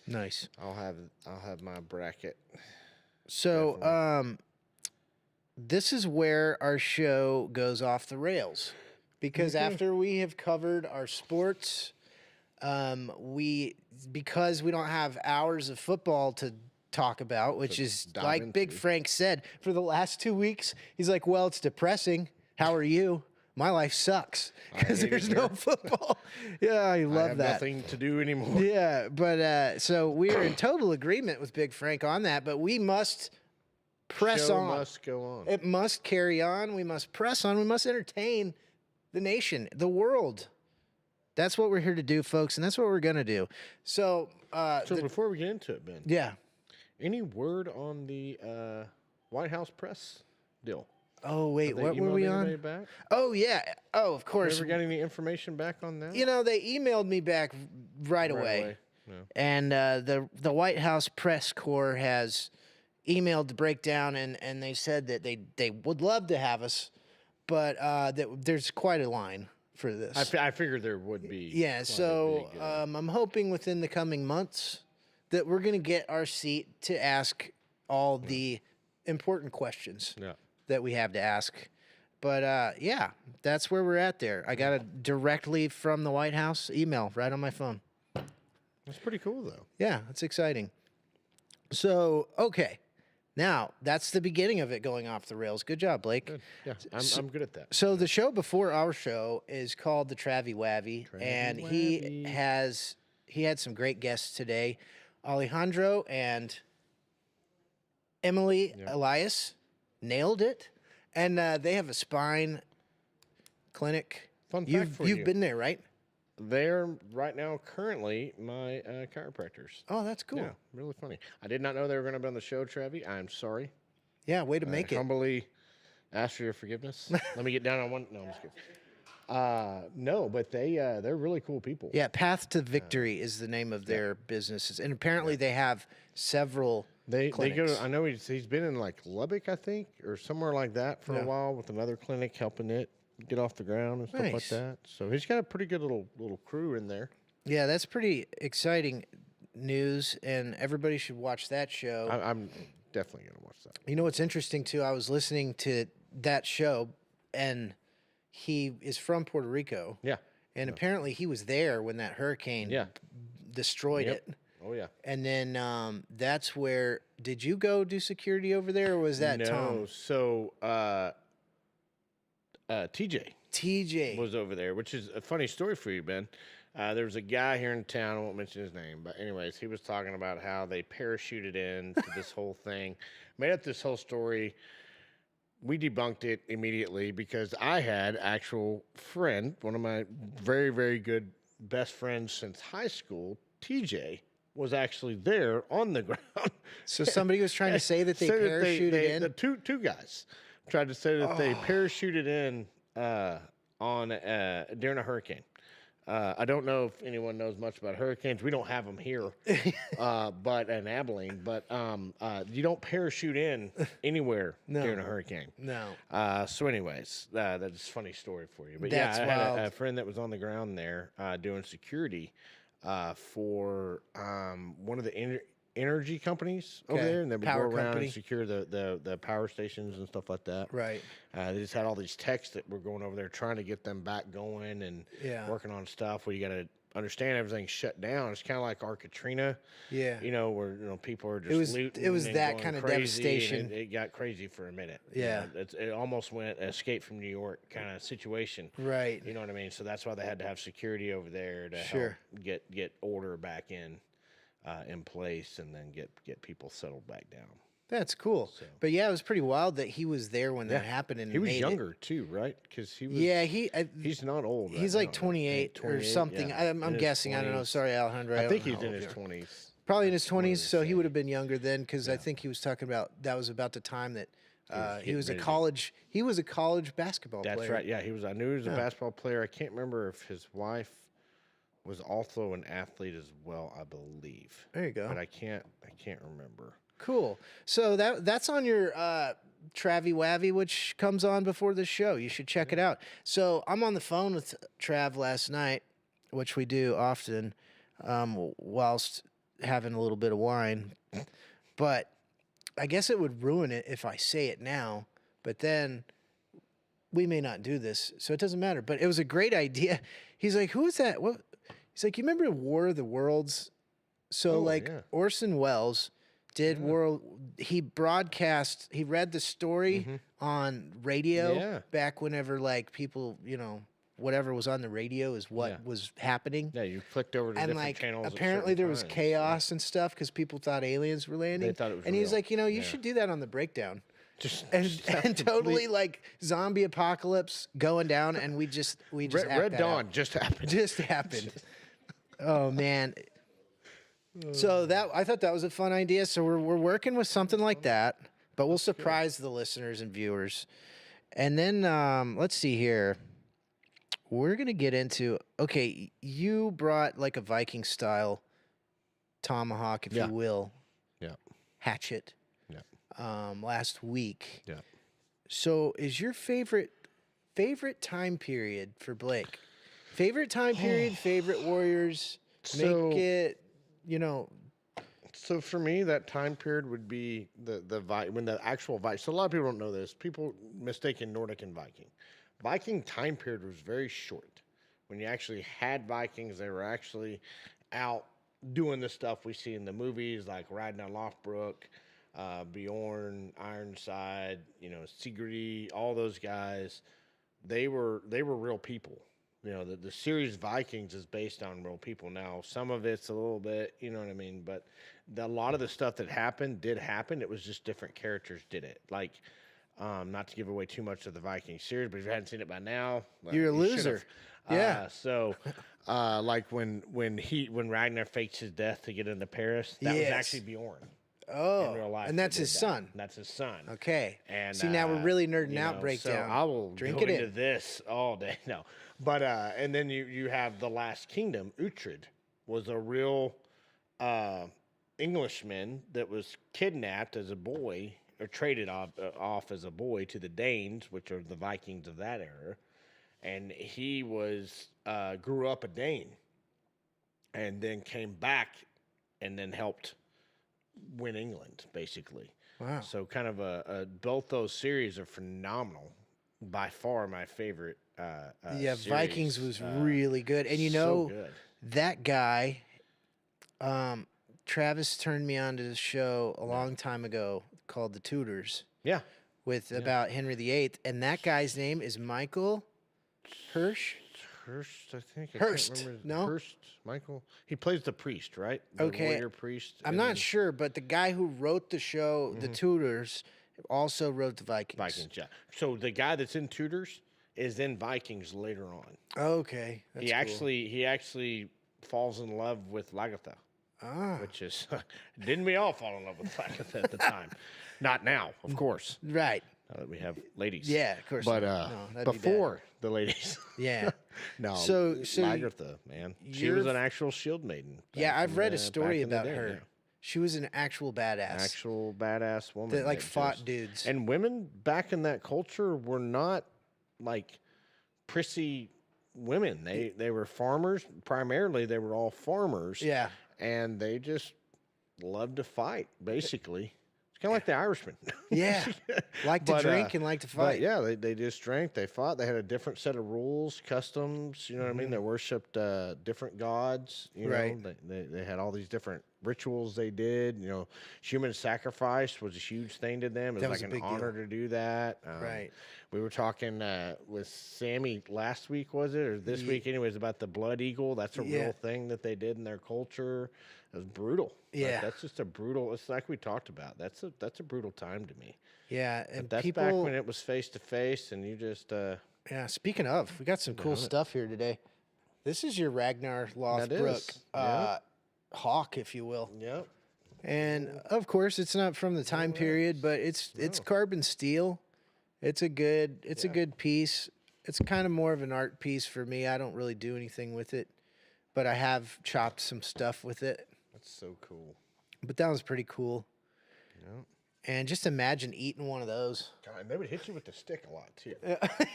Nice.
I'll have my bracket.
So this is where our show goes off the rails because after we have covered our sports, because we don't have hours of football to talk about, which is like Big Frank said for the last 2 weeks, he's like, well, it's depressing. How are you? My life sucks because there's no football. Yeah, I love that.
Nothing to do anymore.
Yeah, but so we're in total agreement with Big Frank on that, but we must press on.
Must go on.
It must carry on. We must press on. We must entertain the nation, the world. That's what we're here to do, folks, and that's what we're going to do. So
before we get into it, Ben.
Yeah.
Any word on the White House press deal?
Oh, wait, what were we on?
Back?
Oh, yeah. Oh, of course.
Ever got any information back on that?
You know, they emailed me back right away.
No.
And the White House press corps has emailed the breakdown, and they said that they would love to have us, but that there's quite a line for this.
I figured there would be.
Yeah, so
big,
I'm hoping within the coming months that we're going to get our seat to ask all the important questions that we have to ask. But yeah, that's where we're at there. I got it directly from the White House email right on my phone.
That's pretty cool, though.
Yeah, it's exciting. So, okay. Now, that's the beginning of it going off the rails. Good job, Blake.
Good. Yeah, I'm good at that.
So the show before our show is called the Travie Wavy, and he had some great guests today. Alejandro and Emily Elias nailed it, and they have a spine clinic.
Fun fact for
you've
you.
been there, right?
They're right now currently my chiropractors.
Oh, that's cool.
Yeah, really funny. I did not know they were going to be on the show, Travie. I'm sorry.
Yeah, way to make it.
Humbly ask for your forgiveness. Let me get down on one. No, I'm just kidding. No, but they're really cool people.
Yeah, Path to Victory is the name of their businesses, and apparently they have several.
They
clinics.
go. I know he's been in like Lubbock, I think, or somewhere like that for a while with another clinic helping it get off the ground and stuff like that. So he's got a pretty good little crew in there.
Yeah, that's pretty exciting news, and everybody should watch that show.
I'm definitely gonna watch that.
You know what's interesting too? I was listening to that show, and he is from Puerto Rico.
Yeah,
and apparently he was there when that hurricane destroyed it.
Oh yeah.
And then that's where. Did you go do security over there, or was that Tom?
No. So TJ was over there, which is a funny story for you, Ben. There was a guy here in town, I won't mention his name, but anyways, he was talking about how they parachuted into this whole thing, made up this whole story. We debunked it immediately because I had actual friend, one of my very, very good best friends since high school, TJ, was actually there on the ground.
So somebody was trying to say that they parachuted in?
The two guys tried to say that they parachuted in during a hurricane. I don't know if anyone knows much about hurricanes. We don't have them here, but in Abilene. But you don't parachute in anywhere during a hurricane.
No.
So, anyways, that's a funny story for you. But
That's
I
wild.
had a friend that was on the ground there doing security for one of the energy companies over there, and they would go
Power
around
company.
and secure the power stations and stuff like that.
Right.
They just had all these techs that were going over there trying to get them back going and working on stuff where you got to understand everything's shut down. It's kind of like our Katrina,
Yeah.
where people are just looting.
It was
and
that
going
kind of
crazy,
devastation.
and it got crazy for a minute.
Yeah.
It almost went Escape from New York kind of situation.
Right.
You know what I mean? So that's why they had to have security over there to
Sure.
help get order back in place, and then get people settled back down.
That's cool. But yeah, it was pretty wild that he was there when that happened. And
He was
made
younger too, right? Because he was.
Yeah,
he's not old.
he's
right
like
now.
28 or something.
yeah.
I'm
In his
guessing. I don't know.
20s.
Sorry, Alejandro.
I think
don't
he's
know
in
how
his
old you are.
20s.
Probably in his 20s.
to
So he
say.
would have been younger then, because I think he was talking about that was about the time that he was a
getting ready to-
college. He was a college basketball player.
That's right. Yeah, he was. I knew he was a basketball player. I can't remember if his wife was also an athlete as well. I believe.
There you go.
But I can't remember.
Cool. So that's on your Travie Wavy, which comes on before the show. You should check it out. So I'm on the phone with Trav last night, which we do often, whilst having a little bit of wine. But I guess it would ruin it if I say it now. But then we may not do this, so it doesn't matter. But it was a great idea. He's like, "Who is that?" What? He's like, "You remember War of the Worlds?" So
yeah.
Orson Welles did he read the story on radio back whenever people, whatever was on the radio is what was happening.
Yeah, you clicked over to
And
different channels.
apparently there was chaos and stuff because people thought aliens were landing.
They thought it was
and he's
real.
like, you should do that on the breakdown.
Just
And totally zombie apocalypse going down, and we just act
Red
that
Dawn
out.
just happened.
Just happened. Oh man. So I thought that was a fun idea. So we're working with something like that, but we'll surprise the listeners and viewers. And then let's see here. We're gonna get into you brought like a Viking style tomahawk, if you will.
Yeah.
Hatchet.
Yeah.
last week.
Yeah.
So, is your favorite time period for Blake? Favorite time period, favorite Warriors.
So-
Make it, you know.
So for me, that time period would be when the actual Viking. So a lot of people don't know this. People mistaken Nordic and Viking. Viking time period was very short. When you actually had Vikings, they were actually out doing the stuff we see in the movies, like riding on Lothbrok, Bjorn, Ironside, Sigurd, all those guys. They were real people. The series Vikings is based on real people. Now, some of it's a little bit, you know what I mean, but a lot of the stuff that happened did happen. It was just different characters did it. Like, not to give away too much of the Viking series, but if you hadn't seen it by now, well,
You're a
you
loser.
should've.
Yeah.
So, like when Ragnar fakes his death to get into Paris, that was
Yes.
actually Bjorn.
Oh,
In real life,
and that's
that
his
did that.
son.
That's his son.
Okay.
And
See, now we're really nerding out.
So
Breakdown.
I will
Drink
go
it
into
in.
this all day. No, but and then you have the Last Kingdom. Uhtred was a real Englishman that was kidnapped as a boy or traded off as a boy to the Danes, which are the Vikings of that era, and he was grew up a Dane, and then came back, and then helped win England, basically.
Wow.
So kind of both those series are phenomenal. By far my favorite
Yeah,
series.
Vikings was really good. And
so good.
that guy, Travis turned me on to the show a long time ago called The Tudors
Yeah.
with about Henry VIII. And that guy's name is Michael Hirsch.
Hurst, I think.
Hurst,
I can't remember.
no?
Hurst, Michael. He plays the priest, right? The
Okay.
warrior priest.
I'm
and
not
then
sure, but the guy who wrote the show, The Tudors, also wrote the Vikings.
Vikings, yeah. So the guy that's in Tudors is in Vikings later on.
Okay. That's cool.
He actually falls in love with Lagertha.
Ah.
Which is, didn't we all fall in love with Lagertha at the time? Not now, of course.
Right.
Now that we have ladies.
Yeah, of course.
But
not. No, that'd be bad.
before the ladies.
Yeah.
No,
So
Lagertha, man. She was an actual shield maiden.
Yeah,
back
I've
in
read a
the-
story
back in the
about
day,
her.
yeah.
She was an actual badass.
Actual badass woman.
that like
that
fought
just-
dudes.
And women back in that culture were not like prissy women. They were farmers. Primarily, they were all farmers.
Yeah.
And they just loved to fight, basically. It's kind of like the Irishman.
Yeah. Like to
But,
drink and like to
But
fight.
yeah, they just drank, they fought, they had a different set of rules, customs, you know what I mean? They worshipped different gods, you
Right.
know. They had all these different rituals they did, you know. Human sacrifice was a huge thing to them. It
That
was
was
like
a
an
big
honor
deal.
to do that.
Right.
We were talking with Sammy last week, was it? Or this week anyways, about the blood eagle. That's a
Yeah.
real thing that they did in their culture. It was brutal. Like,
Yeah.
that's just a brutal, it's like we talked about. That's a brutal time to me.
Yeah. And
That's
people.
back when it was face to face, and you just
Yeah. Speaking of, we got some cool stuff here today. This is your Ragnar Lothbrok
is, yeah.
hawk, if you will.
Yep.
And of course, it's not from the time period, but it's carbon steel. It's a good piece. It's kind of more of an art piece for me. I don't really do anything with it, but I have chopped some stuff with it.
That's so cool.
But that was pretty cool.
Yep.
And just imagine eating one of those.
God, and they would hit you with the stick a lot too.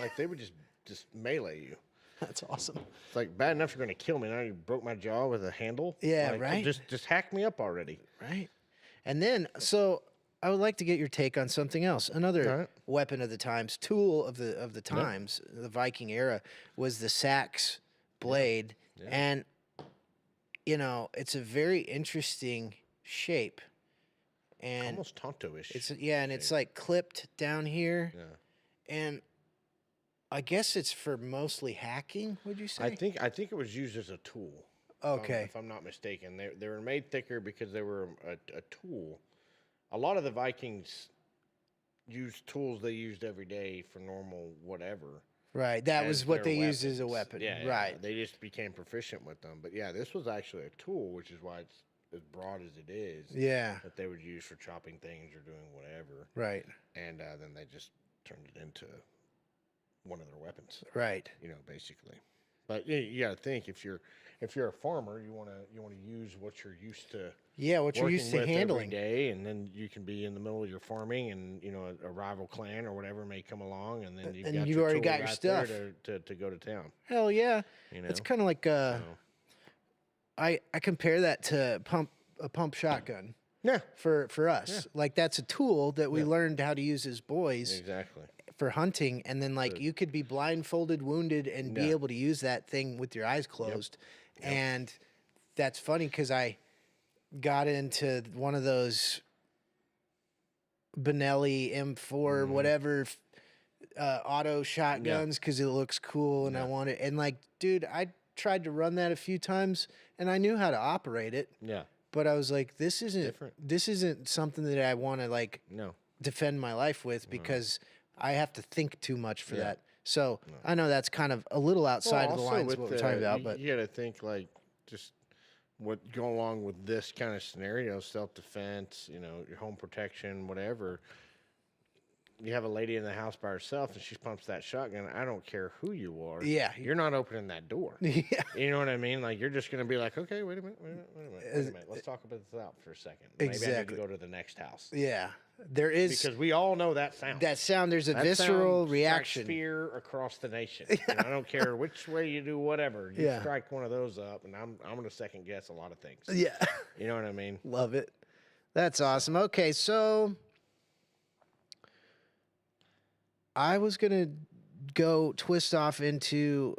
Like they would just melee you.
That's awesome.
It's like bad enough you're going to kill me. Now you broke my jaw with a handle.
Yeah,
Like,
right.
Just hack me up already.
Right. And then, so I would like to get your take on something else. Another
Alright.
weapon of the times, tool of the times, the Viking era, was the sax blade. And, you know, it's a very interesting shape. And
Almost Tonto-ish.
it's like clipped down here.
Yeah.
And I guess it's for mostly hacking, would you say?
I think it was used as a tool.
Okay.
If I'm not mistaken, they were made thicker because they were a tool. A lot of the Vikings used tools they used every day for normal whatever.
Right. That
as
was what
their
they used as a
weapons.
weapon.
Yeah,
Right.
They just became proficient with them. But yeah, this was actually a tool, which is why it's as broad as it is.
Yeah.
That they would use for chopping things or doing whatever.
Right.
And then they just turned it into one of their weapons.
Right.
You know, basically. But you got to think if you're a farmer, you want to use what you're used to.
Yeah, what you're used to
with
handling
every day, and then you can be in the middle of your farming, and a rival clan or whatever may come along, and then
and you already got your stuff
to go to town.
Hell yeah, it's kind of like I compare that to a pump shotgun.
Yeah,
for us, like that's a tool that we learned how to use as boys.
Exactly.
For hunting, and then like you could be blindfolded, wounded, and be able to use that thing with your eyes closed. And that's funny because I got into one of those Benelli M4 whatever auto shotguns because it looks cool and I want it. And like, dude, I tried to run that a few times and I knew how to operate it.
Yeah.
But I was like, this isn't
different.
This isn't something that I want to like defend my life with because I have to think too much for that. So I know that's kind of a little outside of the lines of what we're talking about, but
you got to think like just what go along with this kind of scenario, self-defense, your home protection, whatever. You have a lady in the house by herself and she pumps that shotgun. I don't care who you are.
Yeah.
You're not opening that door.
Yeah.
You know what I mean? Like, you're just going to be like, okay, wait a minute. Let's talk about this out for a second. Maybe I need to go to the next house.
Yeah. There is.
Because we all know that sound.
There's a visceral reaction.
Fear across the nation. I don't care which way you do whatever. You strike one of those up, and I'm going to second guess a lot of things.
Yeah.
You know what I mean?
Love it. That's awesome. Okay, so I was going to go twist off into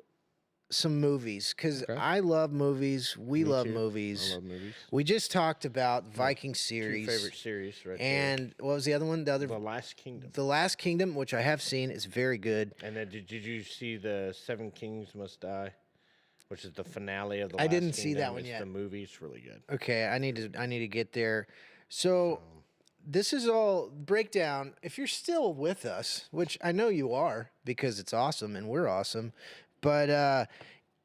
some movies because I love movies. We love movies.
I love movies.
We just talked about Viking series.
Two favorite series right
and what was the other one?
The Last Kingdom.
The Last Kingdom, which I have seen, is very good.
And then did you see the Seven Kings Must Die, which is the finale of the Last Kingdom?
I didn't see that one yet.
The movie's really good.
Okay, I need to get there. So this is all breakdown. If you're still with us, which I know you are because it's awesome and we're awesome, but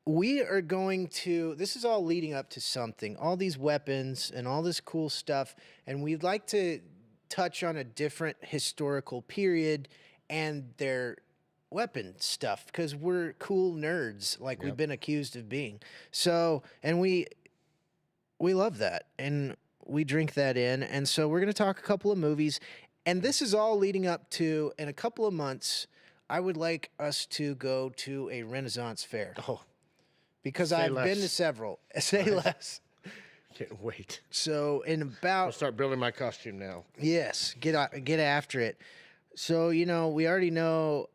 we are going to, this is all leading up to something, all these weapons and all this cool stuff, and we'd like to touch on a different historical period and their weapon stuff because we're cool nerds like we've been accused of being. So, and we love that and we drink that in. And so we're going to talk a couple of movies, and this is all leading up to, in a couple of months, I would like us to go to a Renaissance fair.
Oh,
because I've been to several. Say less.
Can't wait.
So in about,
I'll start building my costume now.
Yes, get after it. So we already know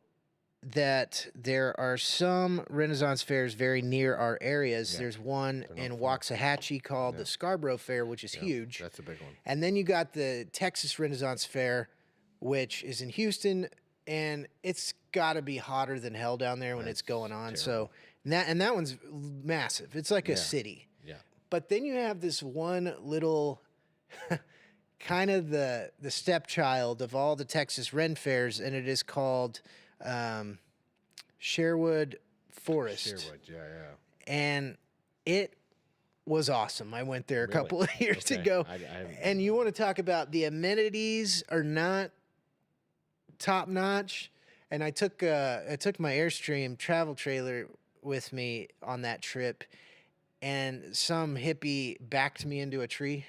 that there are some Renaissance fairs very near our areas. There's one in Waxahachie called the Scarborough Fair, which is huge.
That's a big one.
And then you got the Texas Renaissance Fair, which is in Houston, and it's got to be hotter than hell down there when it's going on. Terrible. So that one's massive. It's like a city. Yeah. But then you have this one little kind of the stepchild of all the Texas Ren fairs, and it is called Sherwood Forest.
Sherwood, yeah.
And it was awesome. I went there a couple of years ago. And you want to talk about the amenities are not top notch. And I took my Airstream travel trailer with me on that trip, and some hippie backed me into a tree.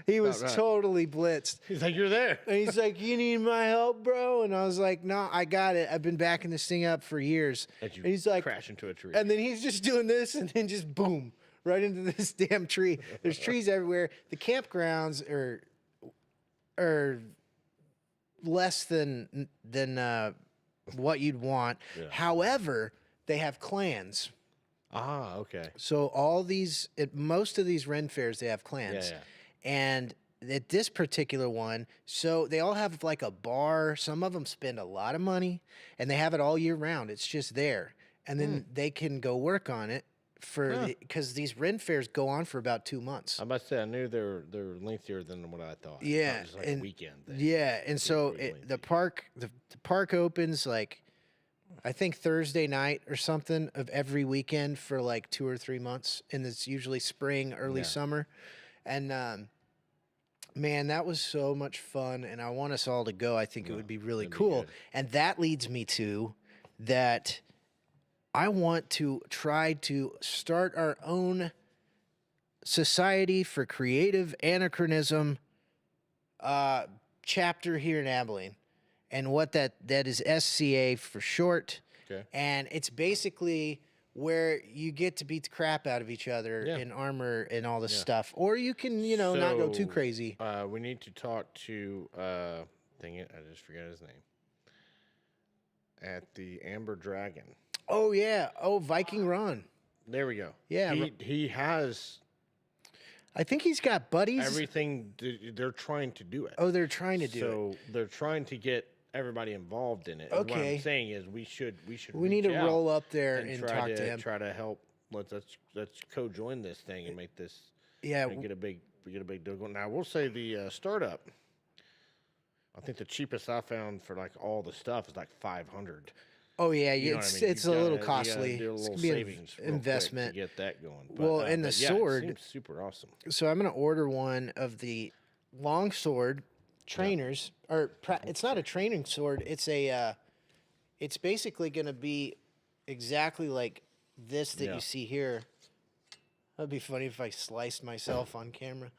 He was totally blitzed.
He's like, "You're there."
And he's like, "You need my help, bro?" And I was like, "No, I got it. I've been backing this thing up for years."
And
he's like,
crash into a tree.
And then he's just doing this, and then just boom, right into this damn tree. There's trees everywhere. The campgrounds are less than what you'd want. Yeah. However, they have clans.
Ah, okay.
So most of these Ren fairs, they have clans. Yeah. And at this particular one, so they all have like a bar. Some of them spend a lot of money, and they have it all year round. It's just there. And then they can go work on it because these Ren fairs go on for about 2 months.
I must say, I knew they were lengthier than what I thought.
Yeah.
It was like a weekend thing.
Yeah, and so the park opens like, I think Thursday night or something of every weekend for like 2 or 3 months, and it's usually spring, early summer. And man, that was so much fun, and I want us all to go. I think it would be really cool. And that leads me to that I want to try to start our own Society for Creative Anachronism chapter here in Abilene. And what that is SCA for short.
Okay.
And it's basically where you get to beat the crap out of each other in armor and all this stuff. Or you can, not go too crazy.
We need to talk to, dang it, I just forgot his name. At the Amber Dragon.
Oh, yeah. Oh, Viking Ron.
There we go.
Yeah.
He has...
I think he's got buddies.
Everything, they're trying to do it.
Oh, they're trying to do it.
So they're trying to get everybody involved in it.
Okay.
And what I'm saying is we
need to roll up there and talk to him.
Try to help. Let's co-join this thing and make this.
Yeah.
And get a big deal going. Now we'll say the startup. I think the cheapest I found for like all the stuff is like $500.
Oh yeah,
You know
it's a little costly.
You gotta do a
It's
little
gonna be an
savings real quick
investment.
to get that going. But,
Well, and the
but yeah,
sword-
it seems super awesome.
So I'm gonna order one of the longsword trainers, it's not a training sword. It's a, it's basically gonna be exactly like this that you see here. That'd be funny if I sliced myself on camera.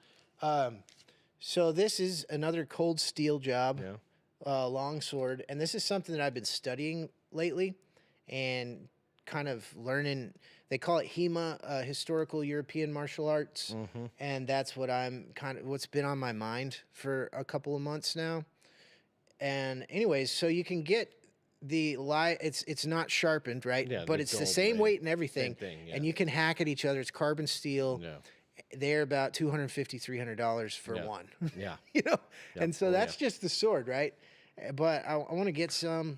So this is another cold steel job, longsword, and this is something that I've been studying lately and kind of learning. They call it HEMA, historical European martial arts, and that's what what's been on my mind for a couple of months now. And anyways, so you can get the it's not sharpened, right?
Yeah,
but
the
it's the
gold
same
blade.
weight and everything,
Same thing,
and you can hack at each other. It's carbon steel.
Yeah.
They're about $250, $300 for one.
Yeah.
And so that's just the sword, right? But I want to get some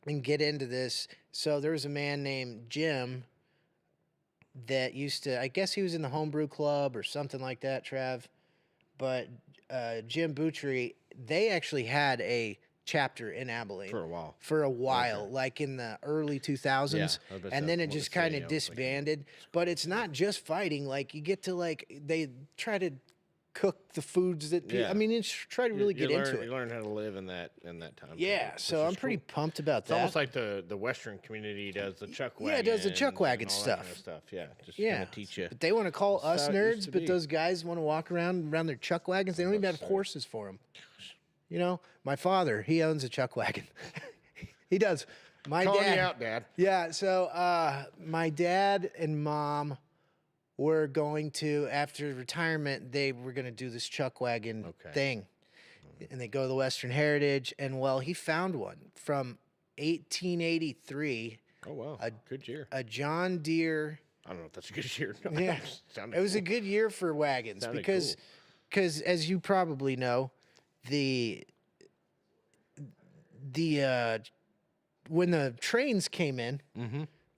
and get into this. So there was a man named Jim that used to, I guess he was in the homebrew club or something like that, Trav. But Jim Butchery, they actually had a chapter in Abilene
for a while.
okay. Like in the early 2000s.
Yeah,
and then it just kind of disbanded. But it's not just fighting. Like you get to they try to cook the foods that people, I mean, you try to really get into it.
You learn how to live in that time.
Yeah,
period,
so I'm pretty pumped about
It's
that.
almost like the Western community does the chuck wagon.
Yeah, it does the chuck wagon
and all that
stuff.
kind of stuff. Yeah, just gonna teach you.
But they want to call us
how it used
nerds,
to
but
be.
those guys want to walk around their chuck wagons. They don't even have horses for them. You know, my father, he owns a chuck wagon. He does. My
Calling
dad.
you out, Dad.
Yeah, so my dad and mom were going to, after retirement, they were going to do this chuck wagon thing. And they go to the Western Heritage, and well, he found one from 1883.
Oh, wow. Good year.
A John Deere.
I don't know if that's a good year.
Yeah, it was a good year for wagons because as you probably know, when the trains came in,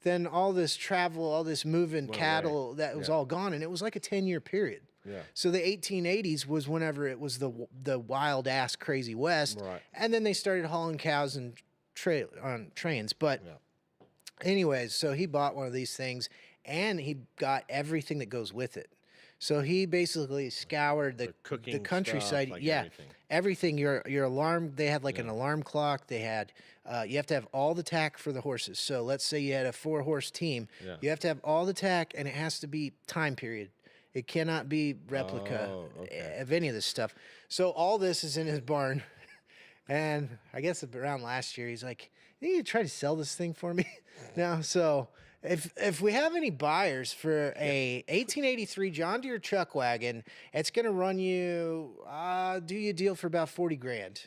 then all this travel, all this moving cattle, that was all gone, and it was like a 10-year period.
Yeah.
So the 1880s was whenever it was the wild ass crazy West, and then they started hauling cows and on trains. But anyways, so he bought one of these things, and he got everything that goes with it. So he basically scoured the countryside.
Stuff,
like everything. Your alarm. They had like an alarm clock. They had. You have to have all the tack for the horses. So let's say you had a 4-horse team. Yeah. You have to have all the tack, and it has to be time period. It cannot be replica of any of this stuff. So all this is in his barn. And I guess around last year, he's like, "You need to try to sell this thing for me." Now, so if we have any buyers for a 1883 John Deere chuck wagon, it's going to run you, do you a deal for about 40 grand.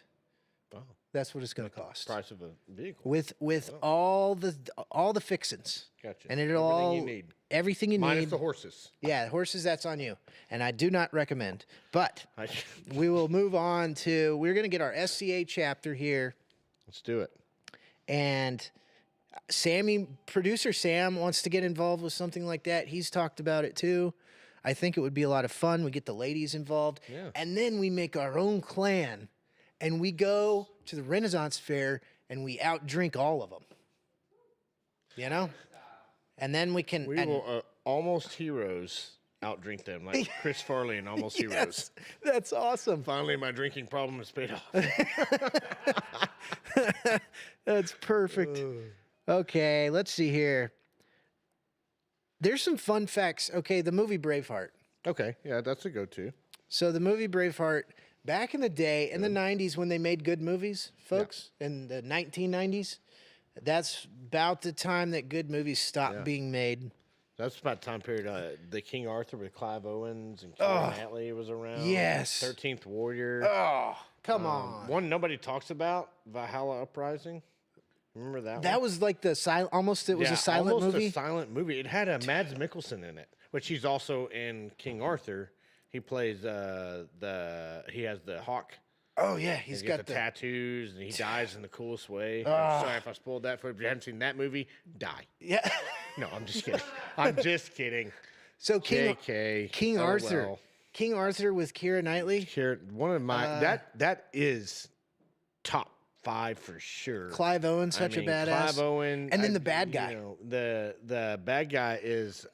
Wow.
That's what it's going to cost.
Price of a vehicle.
With all the fixins.
Gotcha.
And everything you need.
Minus the horses.
Yeah, horses, that's on you. And I do not recommend. But we will move on to, we're going to get our SCA chapter here.
Let's do it.
And producer Sam wants to get involved with something like that. He's talked about it too. I think it would be a lot of fun. We get the ladies involved. Yeah. And then we make our own clan. And we go to the Renaissance Fair and we outdrink all of them. You know? And then we can...
We will Almost Heroes outdrink them, like Chris Farley and Almost Heroes.
That's awesome.
Finally, my drinking problem has paid off.
That's perfect. Okay, let's see here. There's some fun facts. Okay, the movie Braveheart.
Okay, yeah, that's a go-to.
So the movie Braveheart, back in the day, in the 90s when they made good movies, folks, in the 1990s, that's about the time that good movies stopped being made.
That's about the time period. The King Arthur with Clive Owens and Keira Knightley was around.
Yes.
13th Warrior.
Oh, come on.
One nobody talks about, Valhalla Uprising. Remember that one?
That was like the silent, almost it was a silent
almost
movie.
a silent movie. It had a Mads Mikkelsen in it, which he's also in King Arthur. He plays he has the hawk.
Oh yeah, he's got
the tattoos, and he dies in the coolest way. Sorry if I spoiled that for you. If you haven't seen that movie, die.
Yeah.
No, I'm just kidding. I'm just kidding.
So King
LOL.
Arthur. King Arthur with Keira Knightley.
One of my that is top 5 for sure.
Clive Owen, such a badass.
Clive Owen,
and then the bad guy.
You know, the bad guy is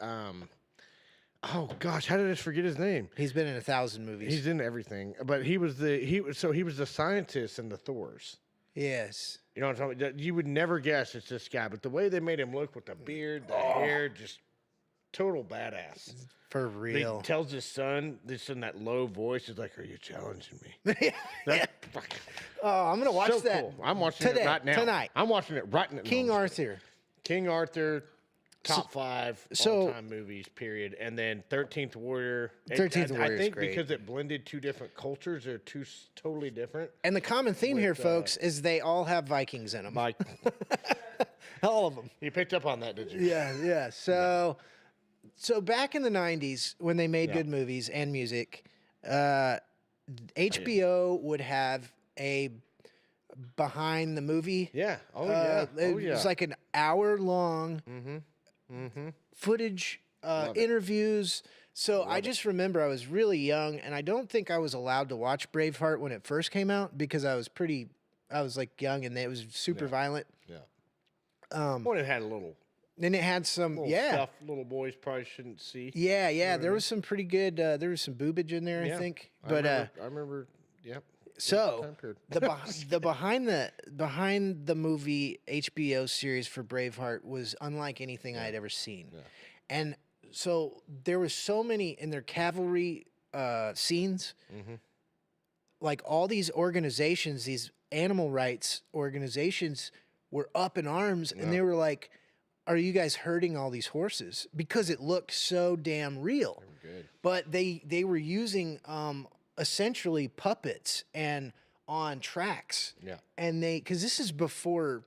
oh gosh, how did I forget his name?
He's been in 1,000 movies.
He's in everything, but he was the scientist in the Thors.
Yes.
You know what I'm talking about? You would never guess it's this guy, but the way they made him look with the beard, the hair, just total badass.
For real.
He tells his son, in that low voice, he's like, "Are you challenging me?"
Oh, I'm gonna watch that.
Cool. I'm watching
today,
it right now.
Tonight.
I'm watching it right now.
King Arthur.
King Arthur, top 5 all-time movies, period. And then 13th Warrior.
13th Warrior
I think
is great.
because it blended two different cultures, they're two totally different.
And the common theme here, folks, is they all have Vikings in them.
Like,
all of them.
you picked up on that, did you?
Yeah. So back in the 90s when they made good movies and music, HBO would have a behind the movie.
Yeah. Oh, yeah.
It was like an hour-long footage, interviews. So I just remember I was really young, and I don't think I was allowed to watch Braveheart when it first came out because I was like young, and it was super violent.
Yeah. Well, it had a little.
Then it had some,
stuff little boys probably shouldn't see.
Yeah. There was some pretty good. There was some boobage in there, I think. But
I remember. Yep.
So the behind the movie HBO series for Braveheart was unlike anything I had ever seen, and so there was so many in their cavalry scenes, like all these organizations, these animal rights organizations were up in arms, and they were like, "Are you guys hurting all these horses?" Because it looked so damn real. But they were using essentially puppets and on tracks. Yeah. And because this is before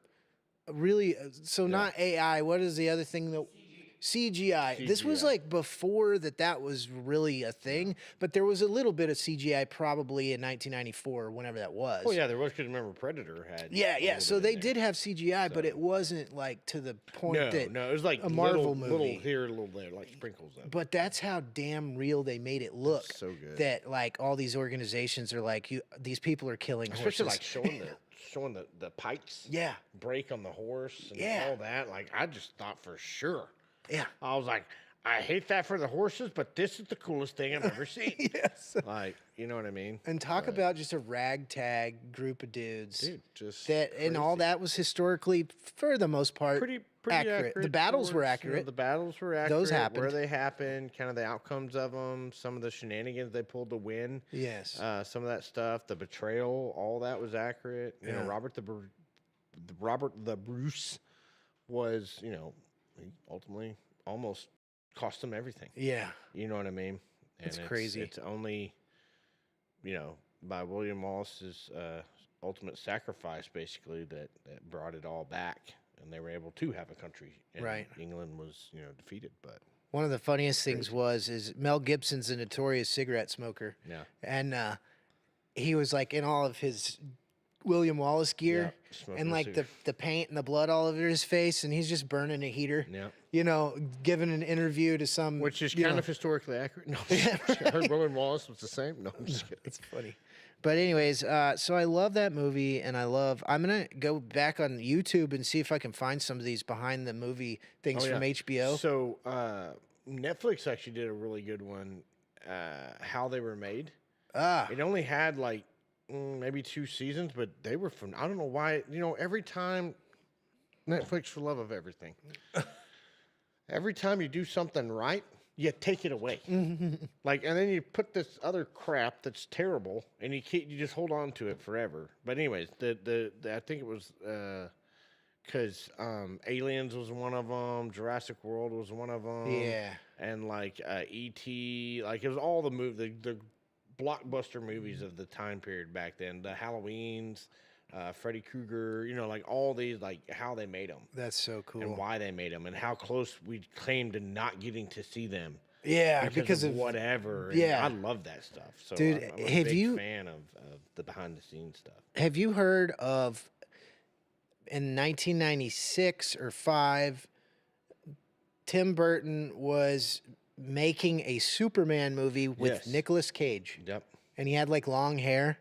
really, not AI. What is the other thing that CGI. This was like before that was really a thing, but there was a little bit of CGI probably in 1994 or whenever that was.
Oh yeah, there was, because remember Predator had.
Yeah. So they did have CGI, but it wasn't like to the point that
it was like
a Marvel movie.
Little here, little there, like sprinkles of it.
But that's how damn real they made it look.
That's so good.
That like all these organizations are like, these people are killing horses.
Especially like showing the pikes.
Yeah.
Break on the horse and all that. Like I just thought for sure.
Yeah.
I was like, I hate that for the horses, but this is the coolest thing I've ever seen.
Yes.
Like, you know what I mean?
And talk about just a ragtag group of dudes.
Dude, just
that crazy. And all that was historically, for the most part, pretty accurate. The battles were accurate.
You know, the battles were accurate.
Those happened.
Where they happened, kind of the outcomes of them, some of the shenanigans they pulled to win.
Yes.
Some of that stuff, the betrayal, all that was accurate. You know, Robert the Bruce was, you know, ultimately almost cost them everything.
Yeah.
You know what I mean? And
it's crazy.
It's only, you know, by William Wallace's ultimate sacrifice, basically, that brought it all back, and they were able to have a country. And England was, you know, defeated, but.
One of the funniest things is Mel Gibson's a notorious cigarette smoker.
Yeah.
And he was like in all of his William Wallace gear and like the paint and the blood all over his face, and he's just burning a heater. Yeah. You know, giving an interview to some,
which is kind of historically accurate. No, I heard William Wallace was the same. No, I'm just kidding.
It's funny. But anyways, so I love that movie, and I'm gonna go back on YouTube and see if I can find some of these behind the movie things from HBO.
So Netflix actually did a really good one, how they were made. It only had like maybe 2 seasons, but they were from, I don't know why, you know, every time Netflix for love of everything. Every time you do something right, you take it away. Like, and then you put this other crap that's terrible, and you just hold on to it forever. But anyways, the I think it was because Aliens was one of them, Jurassic World was one of them,
Yeah.
and like E.T. Like it was all the blockbuster movies of the time period back then. The Halloweens. Freddy Krueger, like all these, like how they made them.
That's so cool.
And why they made them, and how close we claimed to not getting to see them.
Yeah,
because of whatever.
Yeah,
I love that stuff. So,
dude,
I'm a big fan of the behind the scenes stuff.
Have you heard of in 1996 or 5? Tim Burton was making a Superman movie with Nicolas Cage.
Yep.
And he had like long hair.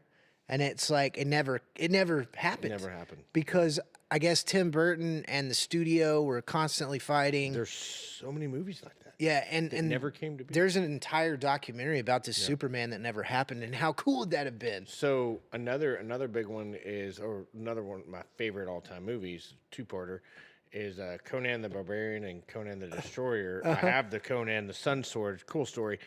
And it's like it never happened.
It never happened.
Because I guess Tim Burton and the studio were constantly fighting.
There's so many movies like that.
Yeah, and
never came to be.
There's an entire documentary about this Superman that never happened, and how cool would that have been?
So another big one is, or another one of my favorite all-time movies, two-parter, is Conan the Barbarian and Conan the Destroyer. I have the Conan the Sun Sword. Cool story.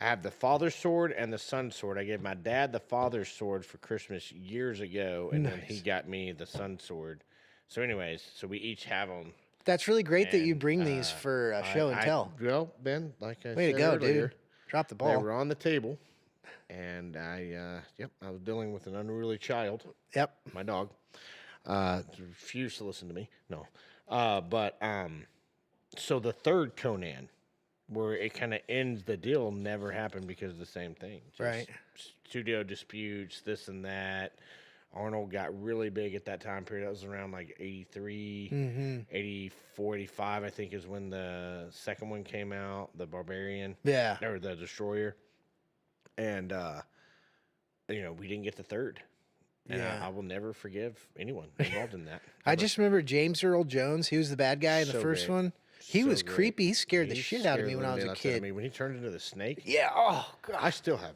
I have the father's sword and the son's sword. I gave my dad the father's sword for Christmas years ago, and then he got me the son's sword. So anyways, so we each have them.
That's really great that you bring these for show and tell.
Well, Ben, like I
Way
said
to go,
earlier,
dude. Drop the ball.
they were on the table, and I was dealing with an unruly child.
Yep.
My dog. Refused to listen to me. No. So the third Conan, where it kind of ends the deal, never happened because of the same thing.
Right.
Studio disputes, this and that. Arnold got really big at that time period. That was around like 83, 84, 85, I think is when the second one came out, the Barbarian.
Yeah.
Or the Destroyer. And, we didn't get the third. And I will never forgive anyone involved in that.
I just remember James Earl Jones. He was the bad guy in the first one. He was
great.
creepy. He scared the shit out of me when I was a kid.
When he turned into the snake.
Yeah. Oh God.
I still have.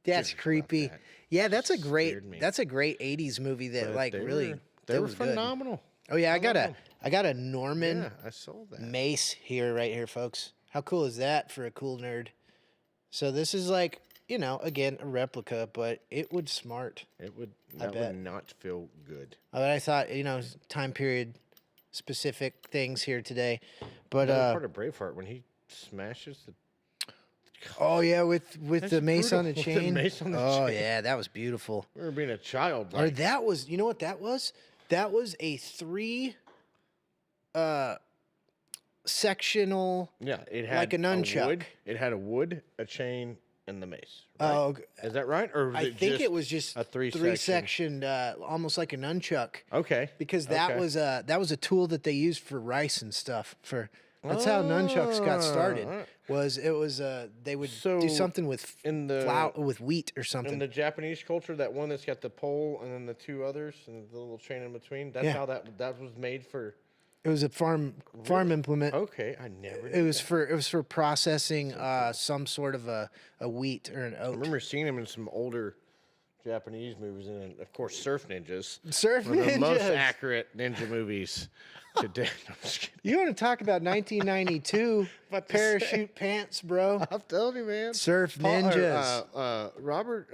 That's creepy.
That.
Yeah, that's a great 80s movie that
they were phenomenal.
Good. Oh yeah, I got a Norman
I saw that.
mace right here, folks. How cool is that for a cool nerd? So this is like, again, a replica, but it would smart.
It would would not feel good.
But I thought, time period specific things here today. But
part of Braveheart when he smashes the.
Oh yeah, with the mace on the chain.
Oh
yeah, that was beautiful.
I remember being a child.
Or that was, you know what that was? That was a 3 sectional.
Yeah, it had
like a nunchuck.
It had a wood, a chain, and the mace. Right?
Oh,
is that right? Or was
I think it was just
a three
sectioned, almost like a nunchuck.
Okay.
Because that was a tool that they used for rice and stuff. That's how nunchucks got started. They would do something with flour, with wheat or something.
In the Japanese culture, that one that's got the pole and then the two others and the little chain in between. That's how that was made for.
It was a farm implement.
Okay, I never.
It was for processing some sort of a wheat or an oat.
I remember seeing them in some older Japanese movies, and of course, Surf Ninjas.
The
most accurate ninja movies today. No, I'm just kidding.
You want to talk about 1992 parachute pants, bro?
I'm telling you, man.
Surf Ninjas.
Robert.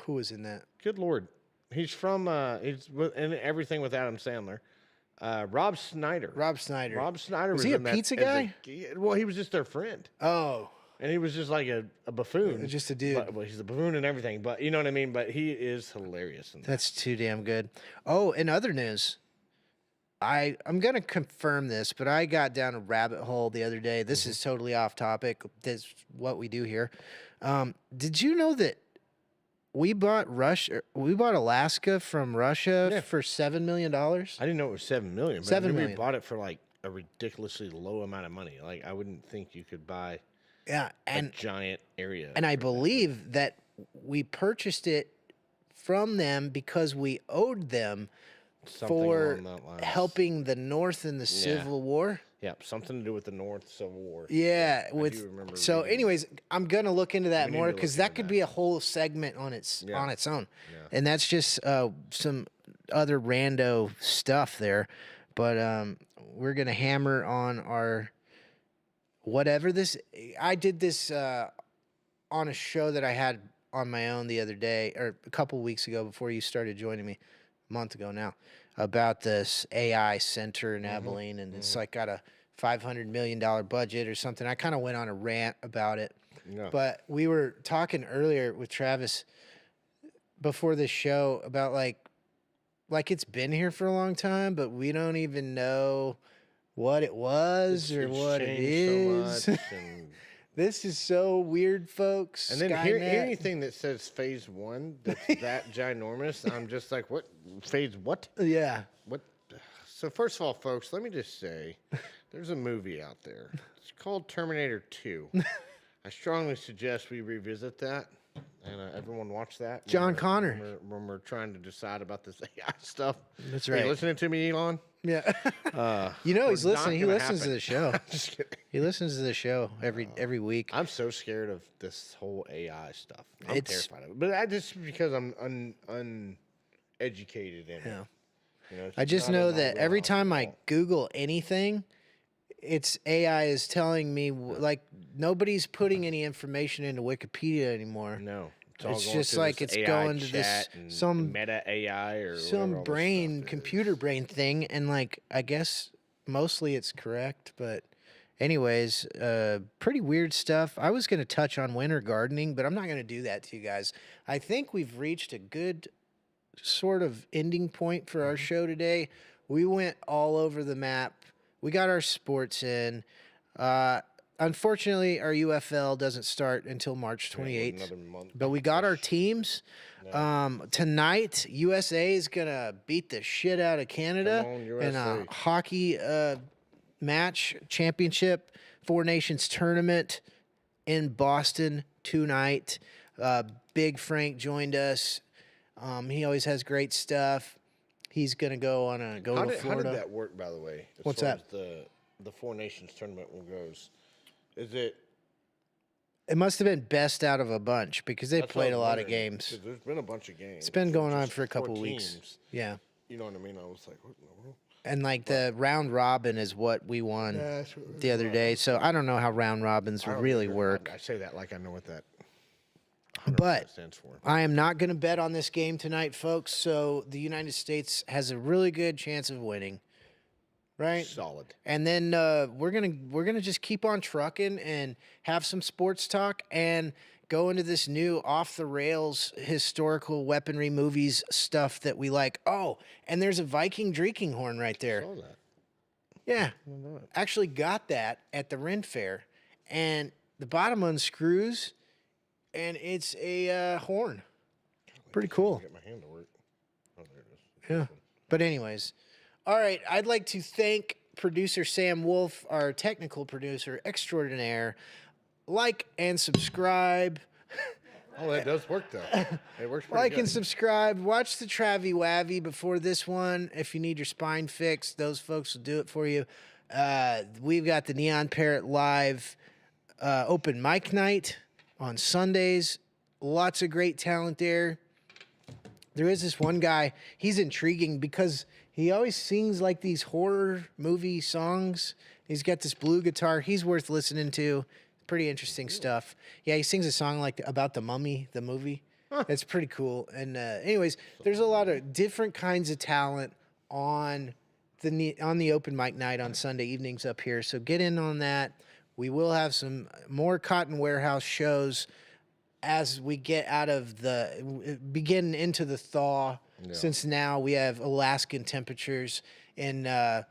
Who was in that?
Good Lord, he's from. He's in everything with Adam Sandler. Rob Schneider.
Rob Schneider.
Was
he a pizza guy?
Well, he was just their friend.
Oh.
And he was just like a buffoon.
Just a dude.
Well, he's a buffoon and everything, but you know what I mean? But he is hilarious.
That's too damn good. Oh, in other news, I'm going to confirm this, but I got down a rabbit hole the other day. This is totally off topic. This is what we do here. Did you know that we bought Alaska from Russia for $7 million? I
didn't know it was $7 million. But
$7 million.
We bought it for like a ridiculously low amount of money. Like I wouldn't think you could buy a giant area.
And I believe that we purchased it from them because we owed them for helping the North in the Civil War.
Yeah, something to do with the North Civil War.
Yeah, so anyways, I'm gonna look into that more because that could be a whole segment on its own, and that's just some other rando stuff there. But we're going to hammer on our whatever this. I did this on a show that I had on my own the other day, or a couple weeks ago before you started joining me, a month ago now, about this AI center in Abilene. And it's like got a $500 million budget or something. I kind of went on a rant about it.
Yeah.
But we were talking earlier with Travis before this show about like it's been here for a long time, but we don't even know what it was or what it is.
So much and
this is so weird, folks.
And then anything that says phase 1 that's that ginormous, I'm just like, what? Phase what?
Yeah.
What? So first of all, folks, let me just say, there's a movie out there. It's called Terminator 2. I strongly suggest we revisit that, and everyone watch that.
John Connor.
When we're trying to decide about this AI stuff.
That's
Are
right.
you listening to me, Elon?
Yeah. He's listening. He listens to the show.
Just kidding.
He listens to the show every week.
I'm so scared of this whole AI stuff. I'm
It's-
terrified of it. But I just because I'm uneducated in
Yeah.
it. You know, it's
I just
not in
know
my
that every
wheelhouse
time
at
I
all.
Google anything, it's AI is telling me like nobody's putting any information into Wikipedia anymore.
No.
It's
all going
just
to
like
this
it's
AI
going to this
chat and
some
meta AI or whatever all
some
this
brain
stuff is.
computer brain thing, and like I guess mostly it's correct, but anyways, pretty weird stuff. I was going to touch on winter gardening, but I'm not going to do that to you guys. I think we've reached a good sort of ending point for our show today. We went all over the map. We got our sports in. Unfortunately, our UFL doesn't start until March 28th.
Another month.
But we got our teams. Tonight, USA is going to beat the shit out of Canada
Come on,
in a
USA.
hockey match, championship, Four Nations tournament in Boston tonight. Big Frank joined us. He always has great stuff. He's going to go to
How
Florida.
did that work, by the way? As
What's
far
that?
as the Four Nations tournament goes. Is it?
It must have been best out of a bunch because they
That's what I
played a
was
lot of
wondering,
games.
'cause there's been a bunch of games.
It's been going on
just
for a couple
4
weeks.
teams.
Yeah.
You know what I mean? I was like, what in the world?
And like the round robin is what we won the other day. So I don't know how round robins
I don't
really
either.
work.
I say that like I know what that
But
stands for.
I am not going to bet on this game tonight, folks. So the United States has a really good chance of winning, right?
Solid.
And then we're gonna just keep on trucking and have some sports talk and go into this new off the rails historical weaponry movies stuff that we like. Oh, and there's a Viking drinking horn right there.
Saw that.
Yeah,
I know it.
actually got that at the Ren Fair, and the bottom unscrews, and it's a horn. Pretty cool.
Get my hand to work. Oh, there it is.
Yeah. But anyways, all right. I'd like to thank producer Sam Wolf, our technical producer extraordinaire. Like and subscribe.
Oh, that does work though. It works pretty
Like
good.
and subscribe. Watch the Travie Wavy before this one. If you need your spine fixed, those folks will do it for you. We've got the Neon Parrot Live open mic night on Sundays. Lots of great talent there. There is this one guy. He's intriguing because he always sings like these horror movie songs. He's got this blue guitar. He's worth listening to. Pretty interesting stuff. Yeah, he sings a song like about the Mummy, the movie. It's pretty cool. And anyways, there's a lot of different kinds of talent on the open mic night on Sunday evenings up here. So get in on that. We will have some more Cotton Warehouse shows as we get out of begin into the thaw.
Yeah.
Since now we have Alaskan temperatures in
It's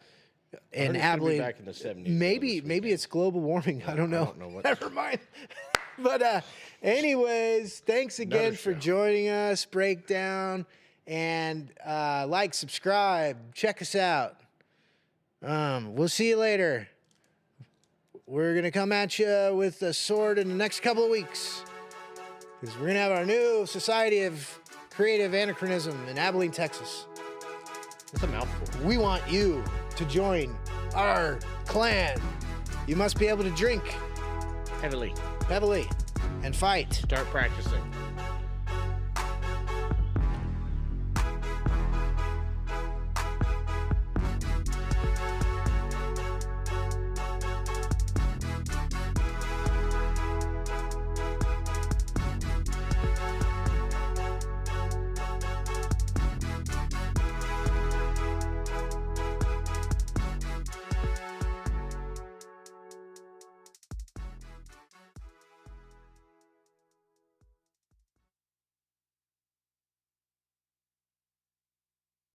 gonna be
Abilene.
back in the 70s.
Maybe it's global warming. I don't know.
don't know what-
Never mind. But anyways, thanks again
Another
for
show.
joining us. Breakdown and like, subscribe, check us out. We'll see you later. We're gonna come at you with a sword in the next couple of weeks because we're gonna have our new Society of Creative Anachronism in Abilene, Texas.
It's a mouthful.
We want you to join our clan. You must be able to drink
Heavily.
heavily and fight.
Start practicing.